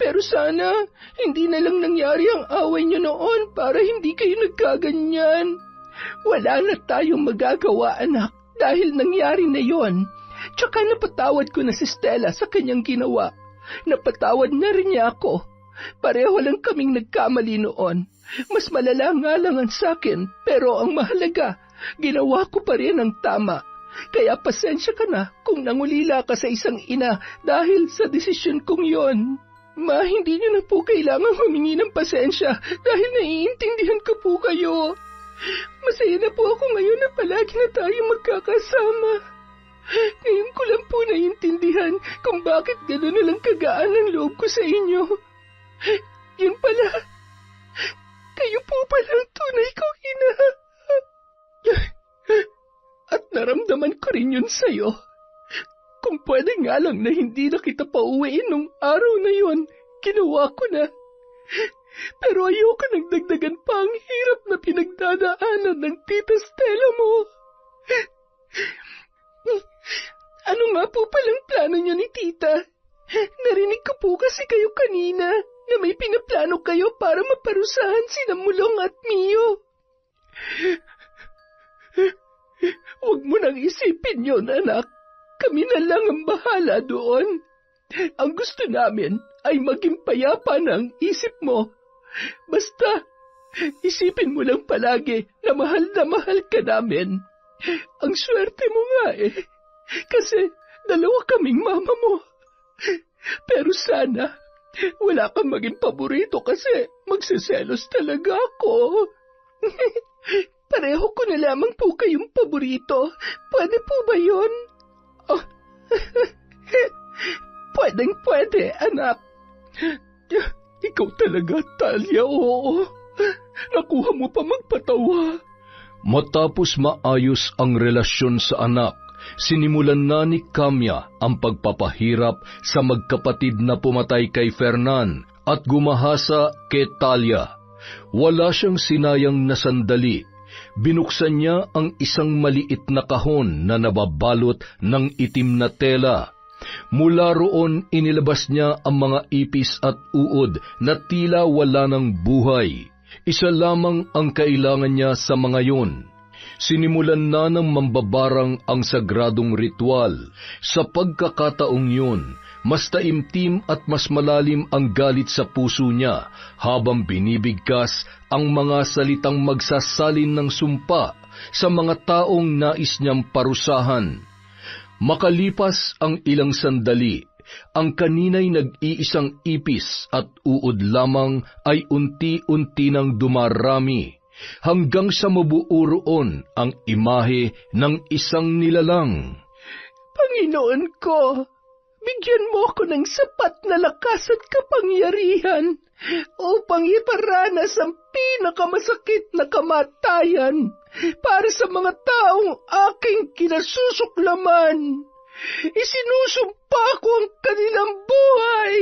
Pero sana hindi na lang nangyari ang away niyo noon para hindi kayo nagkaganyan. Wala na tayong magagawa, anak, dahil nangyari na yon. Tsaka napatawad ko na si Stella sa kanyang ginawa. Napatawad na rin niya ako. Pareho lang kaming nagkamali noon. Mas malala nga lang ang sakin, pero ang mahalaga, ginawa ko pa rin ang tama. Kaya pasensya ka na kung nangulila ka sa isang ina dahil sa desisyon kong yon. Ma, hindi niyo na po kailangang humingi ng pasensya dahil naiintindihan ko po kayo. Masaya na po ako ngayon na palagi na tayo magkakasama. Ngayon ko lang po naiintindihan kung bakit gano'n na lang kagaan ang loob ko sa inyo. Yun pala, kayo po pala ang tunay kong ina. At naramdaman ko rin yun sa'yo. Kung pwede nga lang na hindi na kita pauwiin nung araw na yon, ginawa ko na. Pero ayoko nang dagdagan pa ang hirap na pinagdadaanan ng Tita Stella mo. Ano nga po palang plano niyo ni Tita? Narinig ko po kasi kayo kanina na may pinaplano kayo para maparusahan sina Mulong at Mio. Huwag mo nang isipin yon, anak. Kami na lang ang bahala doon. Ang gusto namin ay maging payapa ng isip mo. Basta, isipin mo lang palagi na mahal ka namin. Ang swerte mo nga kasi dalawa kaming mama mo. Pero sana, wala kang maging paborito kasi magsiselos talaga ako. Pareho ko na lamang po kayong paborito. Pwede po ba yun? Oh. Pwede, anak. Ikaw talaga, Talia, oo. Nakuha mo pa magpatawa. Matapos maayos ang relasyon sa anak, sinimulan na ni Kamya ang pagpapahirap sa magkapatid na pumatay kay Fernan at gumahasa kay Talia. Wala siyang sinayang na sandali. Binuksan niya ang isang maliit na kahon na nababalot ng itim na tela. Mula roon inilabas niya ang mga ipis at uod na tila wala ng buhay. Isa lamang ang kailangan niya sa mga yun. Sinimulan na ng mambabarang ang sagradong ritual. Sa pagkakataong yun, mas taimtim at mas malalim ang galit sa puso niya habang binibigkas ang mga salitang magsasalin ng sumpa sa mga taong nais niyang parusahan. Makalipas ang ilang sandali, ang kanina'y nag-iisang ipis at uod lamang ay unti-unti nang dumarami, hanggang sa mabuo roon ang imahe ng isang nilalang. Panginoon ko, bigyan mo ako ng sapat na lakas at kapangyarihan upang iparanas ang pinakamasakit na kamatayan para sa mga taong aking kinasusuklaman. Isinusumpa ko ang kanilang buhay.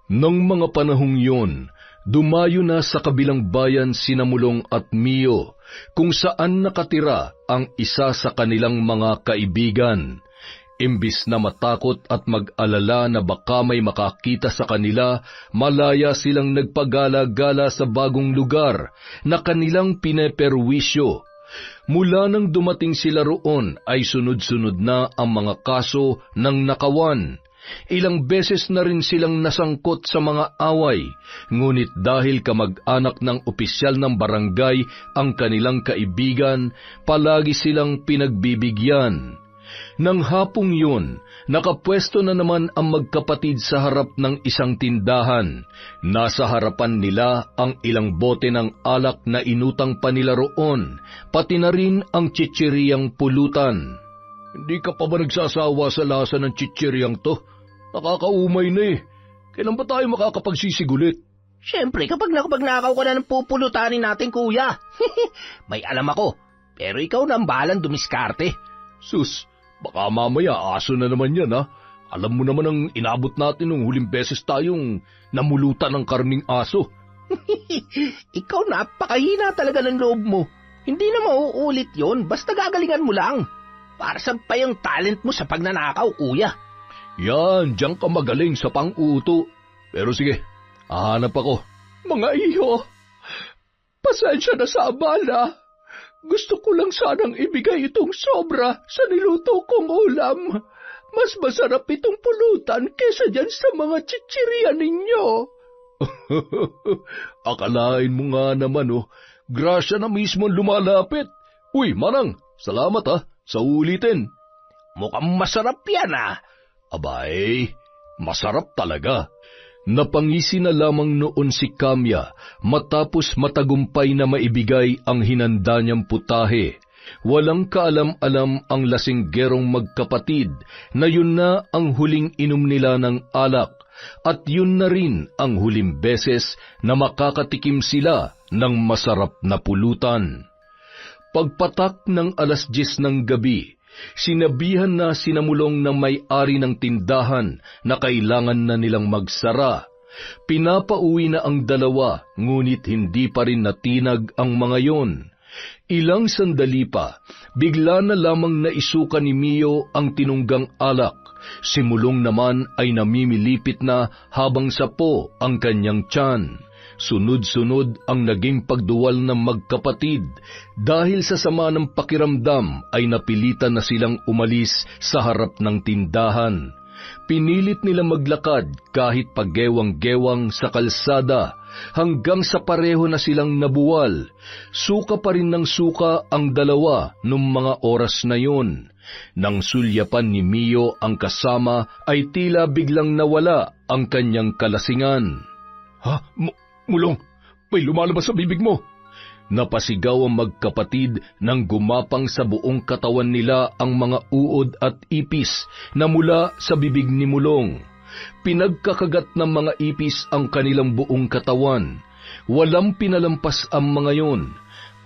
Nang mga panahong yun, dumayo na sa kabilang bayan sina Mulong at Mio, kung saan nakatira ang isa sa kanilang mga kaibigan. Imbis na matakot at mag-alala na baka may makakita sa kanila, malaya silang nagpagala-gala sa bagong lugar na kanilang pineperwisyo. Mula nang dumating sila roon ay sunod-sunod na ang mga kaso ng nakawan. Ilang beses na rin silang nasangkot sa mga away, ngunit dahil kamag-anak ng opisyal ng barangay ang kanilang kaibigan, palagi silang pinagbibigyan. Nang hapong yun, nakapwesto na naman ang magkapatid sa harap ng isang tindahan. Nasa harapan nila ang ilang bote ng alak na inutang pa nila roon, pati na rin ang chichiriyang pulutan. Hindi ka pa ba nagsasawa sa lasa ng chichiriyang to? Nakakaumay na Kailan ba tayo makakapagsisigulit? Siyempre, kapag nakapagnakaw ka na ng pupulutanin natin, kuya. May alam ako, pero ikaw na ang bahalang dumiskarte. Sus, baka mamaya aso na naman yan, ha? Alam mo naman ang inabot natin nung huling beses tayong namulutan ng karning aso. Ikaw napakahina talaga ng loob mo. Hindi na mauulit yon, basta gagalingan mo lang. Para saan pa yung talent mo sa pagnanakaw, kuya? Yan, diyan ka magaling sa pang-uto. Pero sige, hahanap ako. Mga iyo, pasensya na sa abala. Gusto ko lang sanang ibigay itong sobra sa niluto kong ulam. Mas masarap itong pulutan kesa dyan sa mga chichirya ninyo. Akalain mo nga naman, grasya na mismo lumalapit. Uy, Manang, salamat sa ulitin. Mukhang masarap yan Abay, masarap talaga. Napangisi na lamang noon si Kamya matapos matagumpay na maibigay ang hinanda niyang putahe. Walang kaalam-alam ang lasinggerong magkapatid na yun na ang huling inom nila ng alak at yun na rin ang huling beses na makakatikim sila ng masarap na pulutan. Pagpatak ng 10:00 ng gabi, Sinabihan na sinamulong ng may-ari ng tindahan na kailangan na nilang magsara. Pinapauwi na ang dalawa, ngunit hindi pa rin natinag ang mga yon. Ilang sandali pa, bigla na lamang naisuka ni Mio ang tinunggang alak. Si Mulong naman ay namimilipit na habang sapo ang kanyang tiyan. Sunod-sunod ang naging pagduwal ng magkapatid. Dahil sa sama ng pakiramdam ay napilitan na silang umalis sa harap ng tindahan. Pinilit nila maglakad kahit pagewang-gewang sa kalsada hanggang sa pareho na silang nabuwal. Suka pa rin ng suka ang dalawa nung mga oras na yun. Nang sulyapan ni Mio ang kasama ay tila biglang nawala ang kanyang kalasingan. Ha? Mulong, may lumalabas sa bibig mo. Napasigaw ang magkapatid nang gumapang sa buong katawan nila ang mga uod at ipis na mula sa bibig ni Mulong. Pinagkakagat ng mga ipis ang kanilang buong katawan. Walang pinalampas ang mga yon.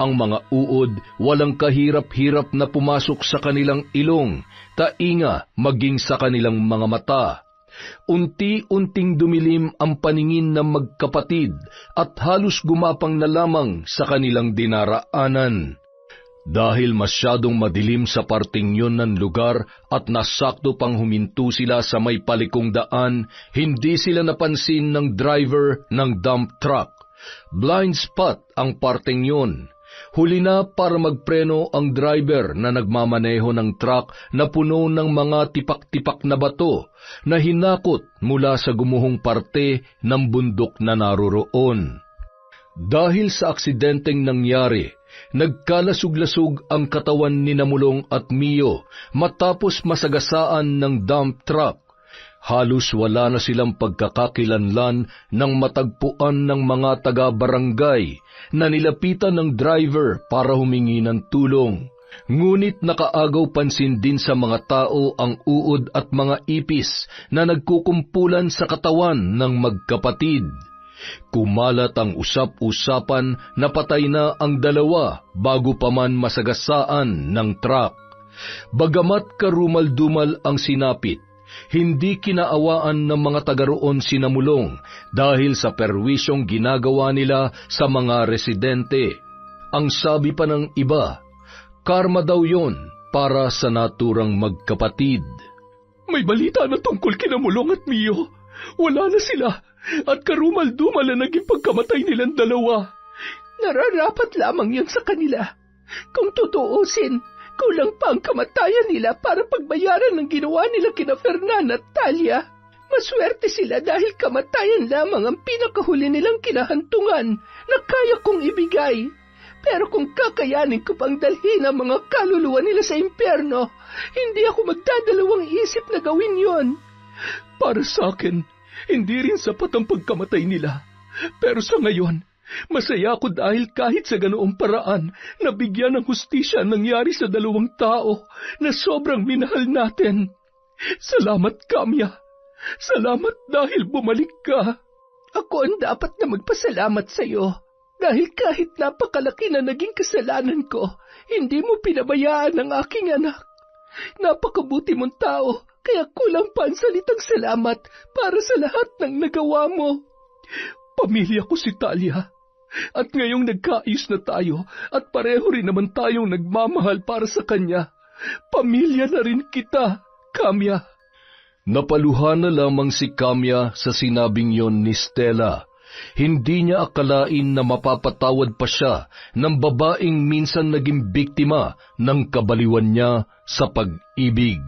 Ang mga uod walang kahirap-hirap na pumasok sa kanilang ilong, tainga maging sa kanilang mga mata. Unti-unting dumilim ang paningin ng magkapatid at halos gumapang na lamang sa kanilang dinaraanan. Dahil masyadong madilim sa parting yun ng lugar at nasakto pang huminto sila sa may palikong daan, hindi sila napansin ng driver ng dump truck. Blind spot ang parting yun. Huli na para magpreno ang driver na nagmamaneho ng truck na puno ng mga tipak-tipak na bato na hinakot mula sa gumuhong parte ng bundok na naroroon. Dahil sa aksidenteng nangyari, nagkalasug-lasug ang katawan ni Mulong at Mio matapos masagasaan ng dump truck. Halos wala na silang pagkakakilanlan nang matagpuan ng mga taga-barangay na nilapitan ng driver para humingi ng tulong. Ngunit nakaagaw pansin din sa mga tao ang uod at mga ipis na nagkukumpulan sa katawan ng magkapatid. Kumalat ang usap-usapan na patay na ang dalawa bago pa man masagasaan ng truck. Bagamat karumal-dumal ang sinapit, hindi kinaawaan ng mga taga roon si Mulong dahil sa perwisyong ginagawa nila sa mga residente. Ang sabi pa ng iba, karma daw yon para sa naturang magkapatid. May balita na tungkol kina Mulong at Mio. Wala na sila at karumal-dumal na naging pagkamatay nilang dalawa. Nararapat lamang yun sa kanila. Kung tutuusin, kulang pa ang kamatayan nila para pagbayaran ng ginawa nila kina Fernan at Talia. Maswerte sila dahil kamatayan lamang ang pinakahuli nilang kinahantungan na kaya kong ibigay. Pero kung kakayanin ko pang dalhin ang mga kaluluwa nila sa impyerno, hindi ako magdadalawang isip na gawin yon. Para sa akin, hindi rin sapat ang pagkamatay nila. Pero sa ngayon, masaya ako dahil kahit sa ganoong paraan, nabigyan ng hustisya ang nangyari sa dalawang tao na sobrang minahal natin. Salamat, Kamya. Salamat dahil bumalik ka. Ako ang dapat na magpasalamat sa iyo. Dahil kahit napakalaki na naging kasalanan ko, hindi mo pinabayaan ang aking anak. Napakabuti mong tao, kaya kulang pa ang salitang salamat para sa lahat ng nagawa mo. Pamilya ko si Talia. At ngayong nagkaayos na tayo at pareho rin naman tayong nagmamahal para sa kanya, pamilya na rin kita, Kamya. Napaluhan na lamang si Kamya sa sinabing yon ni Stella. Hindi niya akalain na mapapatawad pa siya ng babaeng minsan naging biktima ng kabaliwan niya sa pag-ibig.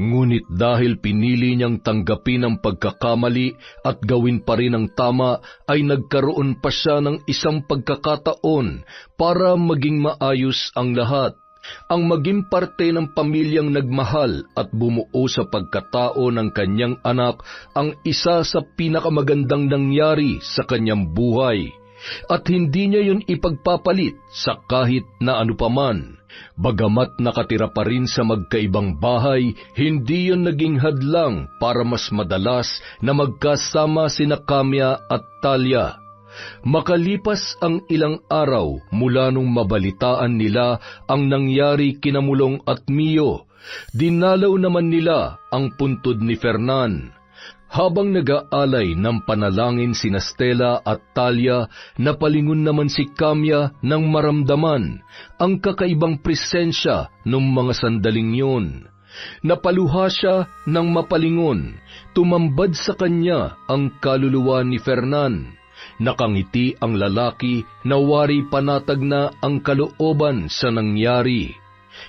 Ngunit dahil pinili niyang tanggapin ang pagkakamali at gawin pa rin ang tama, ay nagkaroon pa siya ng isang pagkakataon para maging maayos ang lahat. Ang maging parte ng pamilyang nagmahal at bumuo sa pagkatao ng kanyang anak ang isa sa pinakamagandang nangyari sa kanyang buhay. At hindi niya yun ipagpapalit sa kahit na ano paman. Bagamat nakatira pa rin sa magkaibang bahay, hindi yun naging hadlang para mas madalas na magkasama sina Kamya at Talia. Makalipas ang ilang araw mula nung mabalitaan nila ang nangyari kina Mulong at Mio, Dinalaw naman nila ang puntod ni Fernan. Habang nag-aalay ng panalangin sina Stella at Talia, napalingon naman si Kamya nang maramdaman ang kakaibang presensya ng mga sandaling yun. Napaluha siya nang mapalingon, tumambad sa kanya ang kaluluwa ni Fernan. Nakangiti ang lalaki na wari panatag na ang kalooban sa nangyari.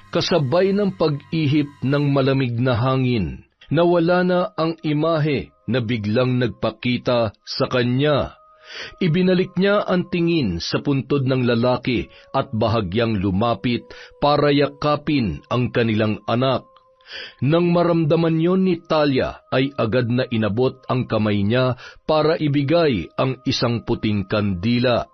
Kasabay ng pag-ihip ng malamig na hangin, nawala na ang imahe na biglang nagpakita sa kanya. Ibinalik niya ang tingin sa puntod ng lalaki at bahagyang lumapit para yakapin ang kanilang anak. Nang maramdaman yon ni Talia ay agad na inabot ang kamay niya para ibigay ang isang puting kandila.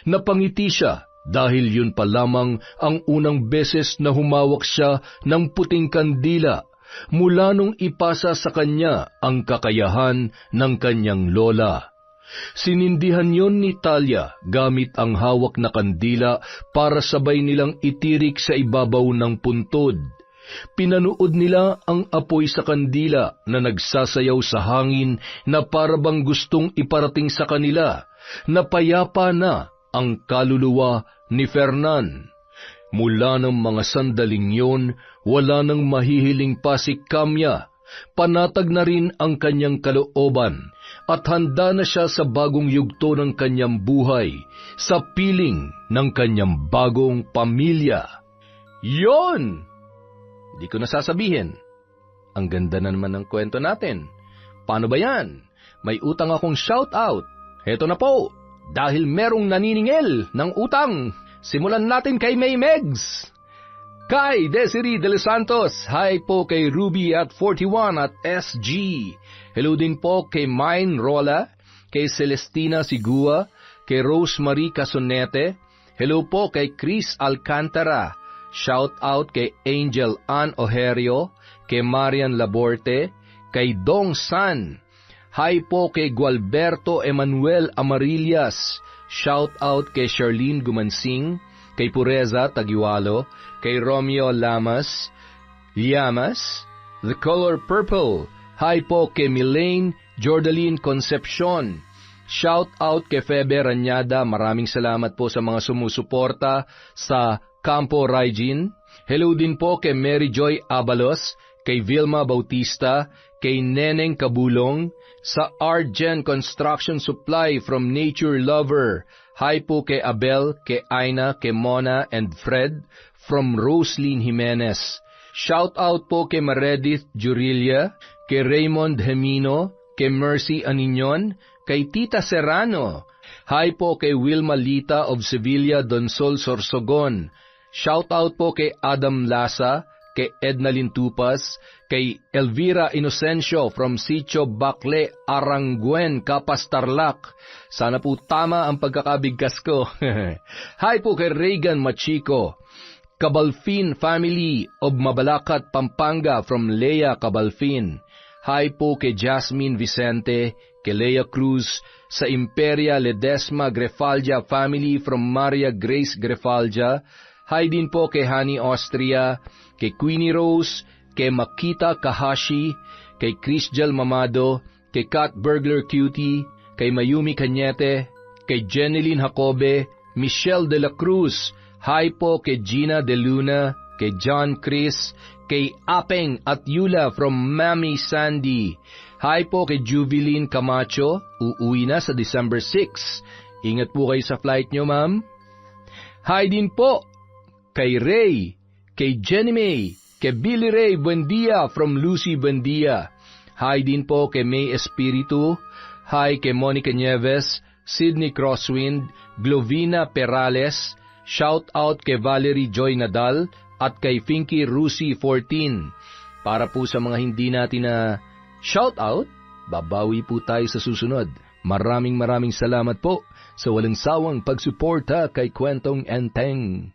Napangiti siya dahil yun pa lamang ang unang beses na humawak siya ng puting kandila mula nung ipasa sa kanya ang kakayahan ng kanyang lola. Sinindihan yon ni Talia gamit ang hawak na kandila para sabay nilang itirik sa ibabaw ng puntod. Pinanood nila ang apoy sa kandila na nagsasayaw sa hangin na parabang gustong iparating sa kanila na payapa na ang kaluluwa ni Fernan. Mula ng mga sandaling yon, wala nang mahihiling pa si Kamya. Panatag na rin ang kanyang kalooban at handa na siya sa bagong yugto ng kanyang buhay, sa piling ng kanyang bagong pamilya. Yon! Di ko nasasabihin. Ang ganda na naman ng kwento natin. Paano ba yan? May utang akong shout-out. Heto na po, dahil merong naniningil ng utang. Simulan natin kay May Megs. Kay Desiree de los Santos, hi po kay Ruby at 41 at SG. Hello din po kay Mine Rola, kay Celestina Sigua, kay Rosemary Casonete. Hello po kay Chris Alcantara. Shout out kay Angel Ann Ojerio, kay Marian Laborte, kay Dong San. Hi po kay Gualberto Emanuel Amarillas. Shout out kay Charlene Gumansing, kay Pureza Tagiwalo, kay Romeo Llamas, The Color Purple. Hi po kay Milaine Jordaline Concepcion. Shout out kay Febe Ranyada. Maraming salamat po sa mga sumusuporta sa Campo Raijin. Hello din po kay Mary Joy Abalos, kay Vilma Bautista, kay Neneng Kabulong, sa Argen Construction Supply from Nature Lover. Hi po kay Abel, kay Aina, kay Mona and Fred from Roslyn Jimenez. Shout out po kay Meredith Jurilia, kay Raymond Hemino, kay Mercy Aninion, kay Tita Serrano. Hi po kay Wilma Lita of Sevilla Donsol Sorsogon. Shout out po kay Adam Lasa, kay Edna Lintupas, kay Elvira Inocencio from Sitio Bacle, Aranguen, Capas, Tarlac. Sana po tama ang pagkakabigkas ko. Hi po kay Regan Machico, Cabalfin family of Mabalacat, Pampanga from Lea Cabalfin. Hi po kay Jasmine Vicente, kay Lea Cruz, sa Imperia Ledesma Grefaldia family from Maria Grace Grefaldia. Hi din po kay Honey Austria, kay Queenie Rose, kay Makita Kahashi, kay Chrisjal Mamado, kay Kat Burglar Cutie, kay Mayumi Cañete, kay Jeneline Jacobe, Michelle de la Cruz. Hi po kay Gina De Luna, kay John Chris, kay Apeng at Yula from Mami Sandy. Hi po kay Jubilin Camacho, uuwi na sa December 6. Ingat po kayo sa flight nyo, ma'am. Hi din po kay Ray, kay Jenny May, kay Billy Ray Buendia from Lucy Buendia. Hi din po kay May Espiritu. Hi kay Monica Nieves, Sydney Crosswind, Glovina Perales. Shout out kay Valerie Joy Nadal at kay Finky Rusi 14. Para po sa mga hindi natin na shout out, babawi po tayo sa susunod. Maraming salamat po sa walang sawang pagsuporta kay Kwentong Enteng.